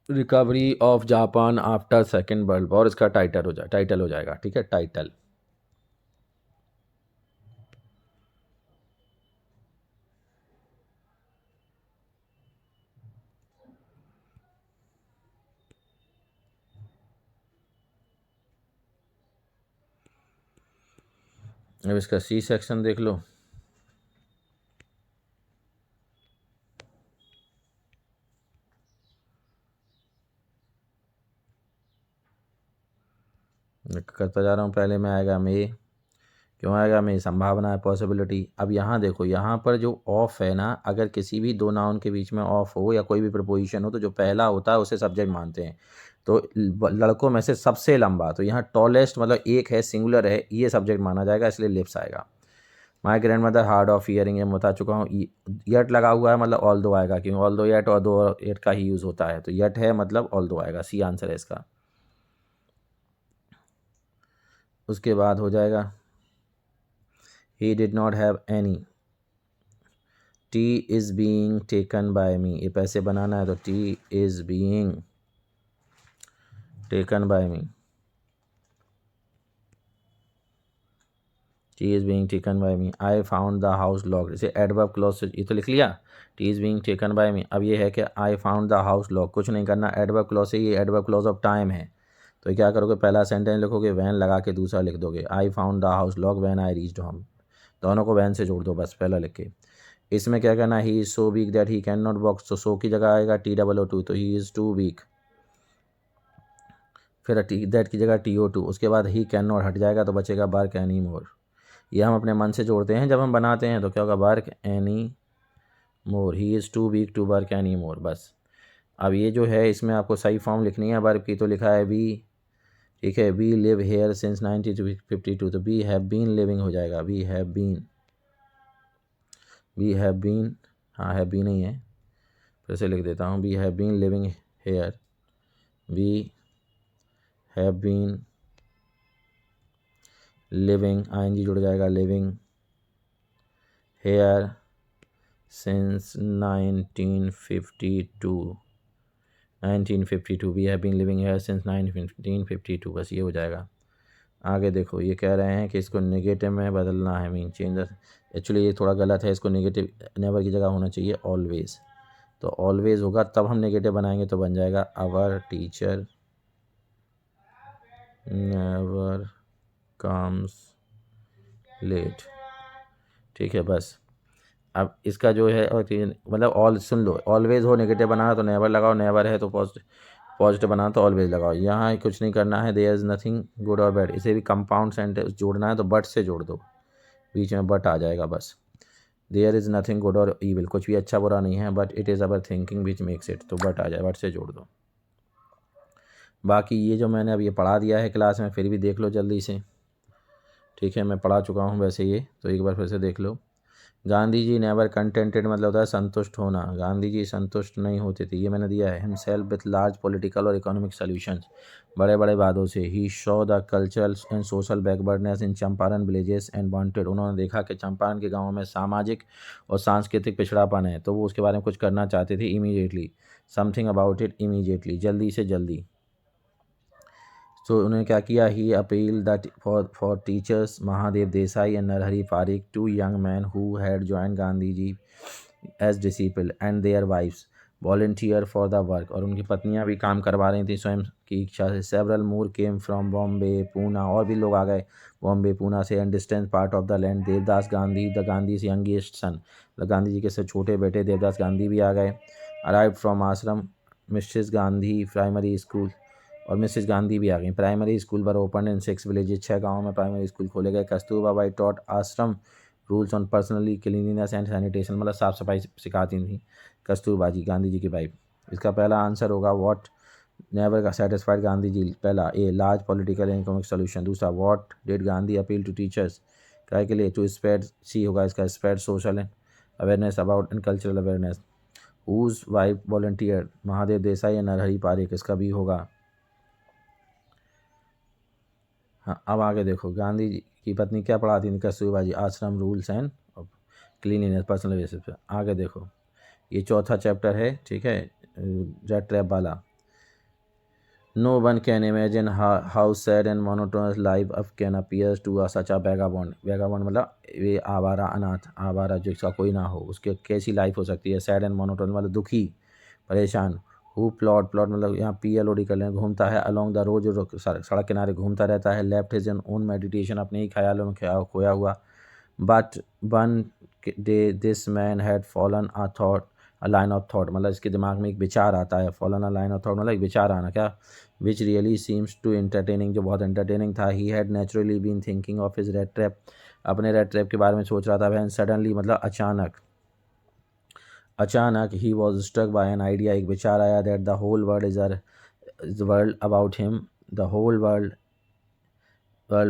recovery of Japan after second world war, इसका टाइटल हो जाएगा, ठीक है, टाइटल। अब इसका सी सेक्शन देख लो, करता जा रहा हूँ। पहले में आएगा मे, क्यों आएगा मे, संभावना है, पॉसिबिलिटी। अब यहाँ देखो, यहाँ पर जो ऑफ है ना, अगर किसी भी दो नाउन के बीच में ऑफ हो या कोई भी प्रपोजिशन हो, तो जो पहला होता है उसे सब्जेक्ट मानते हैं। तो लड़कों में से सबसे लंबा, तो यहाँ टॉलेस्ट मतलब एक है, सिंगुलर है, ये सब्जेक्ट माना जाएगा, इसलिए लिप्स आएगा। My grand mother hard of hearing, ये मैं बता चुका हूँ। यट लगा हुआ है मतलब ऑल दो आएगा, क्योंकि ऑल दो यट और दो यट का ही यूज़ होता है, तो यट है मतलब ऑल दो आएगा, सी आंसर है इसका। उसके बाद हो जाएगा, he did not have any, tea is being taken by me, ये पैसे बनाना है तो tea is being taken by me, tea is being taken by me, I found the house locked, इसे एडवर्ब क्लॉज से ये तो लिख लिया, tea is being taken by me. अब ये है कि I found the house lock, कुछ नहीं करना, एडवर्ब क्लॉज से, ये एडवर्ब क्लॉज ऑफ टाइम है। तो क्या करोगे, पहला सेंटेंस लिखोगे, वैन लगा के दूसरा लिख दोगे, आई found the house lock when I reached home, दोनों को वैन से जोड़ दो बस पहला लिख के। इसमें क्या करना, he is so weak that he can not walk, तो सो की जगह आएगा TOO2, तो ही इज़ टू वीक, फिर दैट की जगह TO2, उसके बाद ही कैन नॉट हट जाएगा तो बचेगा वर्क एनी मोर। ये हम अपने मन से जोड़ते हैं जब हम बनाते हैं, तो क्या होगा, work any more, he is too weak to work any more, बस। अब ये जो है इसमें आपको सही फॉर्म लिखनी है वर्ब की, तो लिखा है वी, ठीक है, वी लिव हेयर सिंस 1952, तो वी हैव बीन लिविंग हो जाएगा, वी हैव बीन, हाँ हैव बीन ही है, फिर से लिख देता हूँ, we have been living here, we have been living, ING जुड़ जाएगा, living here since 1952, we have been living here since 1952, बस ये हो जाएगा। आगे देखो, ये कह रहे हैं कि इसको नेगेटिव में बदलना है, मीन चेंज, एक्चुअली ये थोड़ा गलत है, इसको नेगेटिव नेवर की जगह होना चाहिए ऑलवेज, तो ऑलवेज होगा तब हम नेगेटिव बनाएंगे तो बन जाएगा our teacher never comes late, ठीक है बस। अब इसका जो है और मतलब ऑल सुन लो, ऑलवेज हो नेगेटिव बनाना तो नेवर लगाओ, नेवर है तो पॉजिटिव बनाना तो ऑलवेज लगाओ। यहाँ कुछ नहीं करना है, देयर इज़ नथिंग गुड और बैड, इसे भी कंपाउंड सेंटेंस जोड़ना है तो बट से जोड़ दो, बीच में बट आ जाएगा बस। देयर इज़ नथिंग गुड और ईविल, कुछ भी अच्छा बुरा नहीं है, but it is our thinking which makes it, तो बट आ जाए, बट से जोड़ दो। बाकी ये जो मैंने अब ये पढ़ा दिया है क्लास में, फिर भी देख लो जल्दी से, ठीक है, मैं पढ़ा चुका हूँ वैसे ये, तो एक बार फिर से देख लो। गांधी जी नेवर कंटेंटेड मतलब होता है संतुष्ट होना, गांधी जी संतुष्ट नहीं होते थे, ये मैंने दिया है। हिमसेल्फ विथ लार्ज पॉलिटिकल और इकोनॉमिक सॉल्यूशंस, बड़े बड़े वादों से। He show the cultural and social backwardness in Champaran villages and wanted, उन्होंने देखा कि चंपारण के गाँवों में सामाजिक और सांस्कृतिक पिछड़ापन है, तो वो उसके बारे में कुछ करना चाहते थे, immediately, something about it immediately, जल्दी से जल्दी। तो उन्होंने क्या किया, he appeal that for teachers Mahadev Desai and Narhari Parikh, two young man who had join Gandhi ji as disciple and their wifes volunteer for the work, और उनकी पत्नियां भी काम करवा रही थी स्वयं की इच्छा से। Several more came from Bombay Poona, और भी लोग आ गए बॉम्बे पूना से, and distance part of the land. Devdas Gandhi the Gandhi's youngest son, Gandhi ji के से छोटे बेटे देवदास गांधी भी आ गए। Arrived from ashram Mrs Gandhi primary school, और मिसेस गांधी भी आ गई। Primary school were open in 6 villages, 6 गाँवों में प्राइमरी स्कूल खोले गए। कस्तूरबा बाई टॉट आश्रम rules on personally cleanliness and sanitation, मतलब साफ़ सफाई सिखाती थी कस्तूरबा जी, गांधी जी की वाइफ। इसका पहला आंसर होगा what never satisfied Gandhi ji, पहला a large political and economic solution. दूसरा what did Gandhi appeal to teachers, क्या के लिए, टू स्प्रेड, सी होगा इसका, spread social awareness about and cultural awareness. Whose wife volunteer, Mahadev Desai या नरहरि पारिक, इसका भी होगा। हाँ, अब आगे देखो, गांधी जी की पत्नी क्या पढ़ाती थी, Kasturba ji, ashram rules and cleanliness personal basis पे। आगे देखो, ये चौथा चैप्टर है, ठीक है, रेड ट्रैप वाला। No one can imagine how sad and monotonous life of can appears to such a vagabond, vagabond मतलब ये आवारा अनाथ, आवारा जिसका कोई ना हो, उसकी कैसी लाइफ हो सकती है। सैड एंड मोनोटोनस मतलब दुखी परेशान। हु प्लॉट मतलब यहाँ PLOD कर लें, घूमता है अलॉन्ग द रोड, जो सड़क किनारे घूमता रहता है। लेफ्ट हिज ओन मेडिटेशन, अपने ही ख्यालों में खोया हुआ। But one day this man had fallen a thought, a line of thought मतलब इसके दिमाग में एक विचार आता है। Fallen a line of thought मतलब एक विचार आना, क्या, which really seems to entertaining, जो बहुत एंटरटेनिंग था। He had naturally been thinking of his rat trap, अपने रेड ट्रैप के बारे में सोच रहा था वह। सडनली मतलब अचानक ही was struck by an idea, एक विचार आया, that the whole world is world about him, the whole world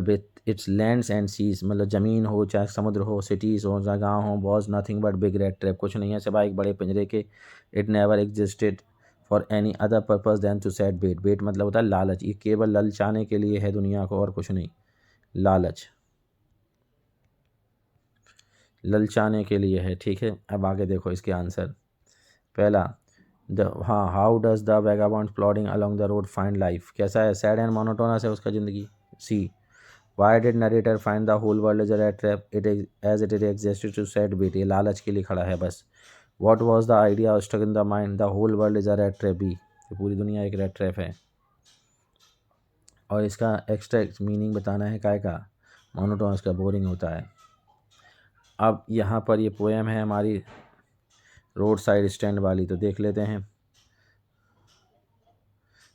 with its lands and seas, मतलब ज़मीन हो चाहे समुद्र हो, सिटीज़ हो चाहे गाँव हो, was nothing but big rat trap, कुछ नहीं है सिवाय एक बड़े पिंजरे के। It never existed for any other purpose than to set bait, bait मतलब होता है लालच, ये केवल ललचाने के लिए है दुनिया को और कुछ नहीं, लालच ललचाने के लिए है, ठीक है। अब आगे देखो इसके आंसर। पहला हाँ, how does the vagabond plodding along the road find life, कैसा है, सैड एंड मोनोटोनस है उसका ज़िंदगी। C why did narrator find the whole world is a rat trap it as it is existed to set bait, ये लालच के लिए खड़ा है बस। What was the idea stuck in the mind, the whole world is a rat trap B, पूरी दुनिया एक रैट ट्रैप है। और इसका एक्स्ट्रा मीनिंग बताना है काय का, मोनोटोनस का, बोरिंग होता है। अब यहाँ पर ये पोएम है हमारी रोड साइड स्टैंड वाली, तो देख लेते हैं।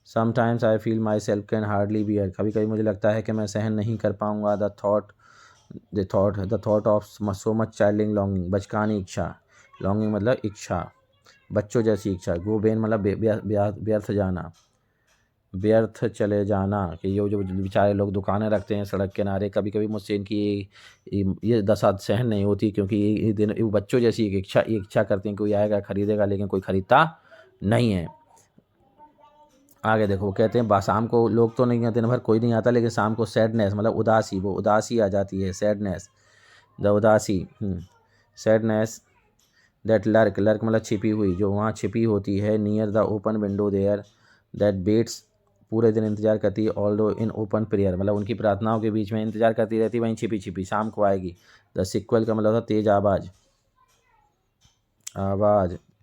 Sometimes I feel myself can hardly bear, कभी कभी मुझे लगता है कि मैं सहन नहीं कर पाऊँगा। The thought of so much childish longing, बचकानी इच्छा, लॉन्गिंग मतलब इच्छा, बच्चों जैसी इच्छा। गो बेन मतलब व्यर्थ जाना, व्यर्थ चले जाना, कि ये जो बेचारे लोग दुकानें रखते हैं सड़क किनारे, कभी कभी मुझसे इनकी ये दशा सहन नहीं होती, क्योंकि ये दिन वो बच्चों जैसी एक इच्छा करते हैं, कोई आएगा खरीदेगा लेकिन कोई ख़रीदता नहीं है। आगे देखो, वो कहते हैं शाम को लोग तो नहीं, दिन भर कोई नहीं आता, लेकिन शाम को सैडनेस मतलब उदासी, वो उदासी आ जाती है, सैडनेस, द उदासी, सैडनेस दैट लर्क मतलब छिपी हुई, जो वहाँ छिपी होती है, near the open window there that waits, पूरे दिन इंतजार करती है, ऑल्दो इन ओपन प्रेयर मतलब उनकी प्रार्थनाओं के बीच में इंतजार करती रहती है, वहीं छिपी छिपी शाम को आएगी। द सिक्वल का मतलब था तेज आवाज़,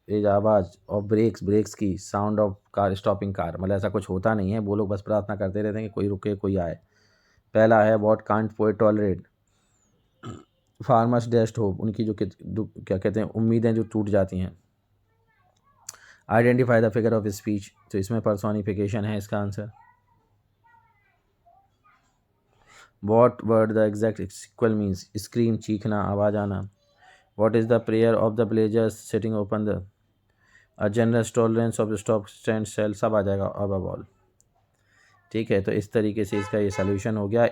तेज आवाज़, और ब्रेक्स की sound of car stopping car, मतलब ऐसा कुछ होता नहीं है, वो लोग बस प्रार्थना करते रहते हैं कि कोई रुके कोई आए। पहला है what can't poet tolerate, farmers dashed hope, उनकी जो क्या कहते हैं उम्मीदें जो टूट जाती हैं। Identify the figure of speech, तो इसमें पर्सोनिफिकेशन है इसका आंसर। What word the exact sequel means, scream चीखना, आवाज़ आना। What is the prayer of the blazers sitting open the, a generous tolerance of the stop stand sale, सब आ जाएगा अबव ऑल। ठीक है, तो इस तरीके से इसका ये सॉल्यूशन हो गया।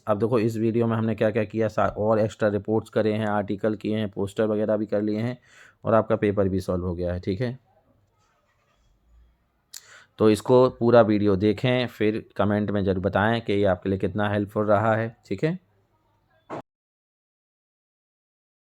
अब देखो इस वीडियो में हमने क्या क्या किया, और एक्स्ट्रा रिपोर्ट्स करे हैं, आर्टिकल किए हैं, पोस्टर वगैरह भी कर लिए हैं, और आपका पेपर भी सॉल्व हो गया है। ठीक है, तो इसको पूरा वीडियो देखें, फिर कमेंट में ज़रूर बताएं कि ये आपके लिए कितना हेल्पफुल रहा है। ठीक है।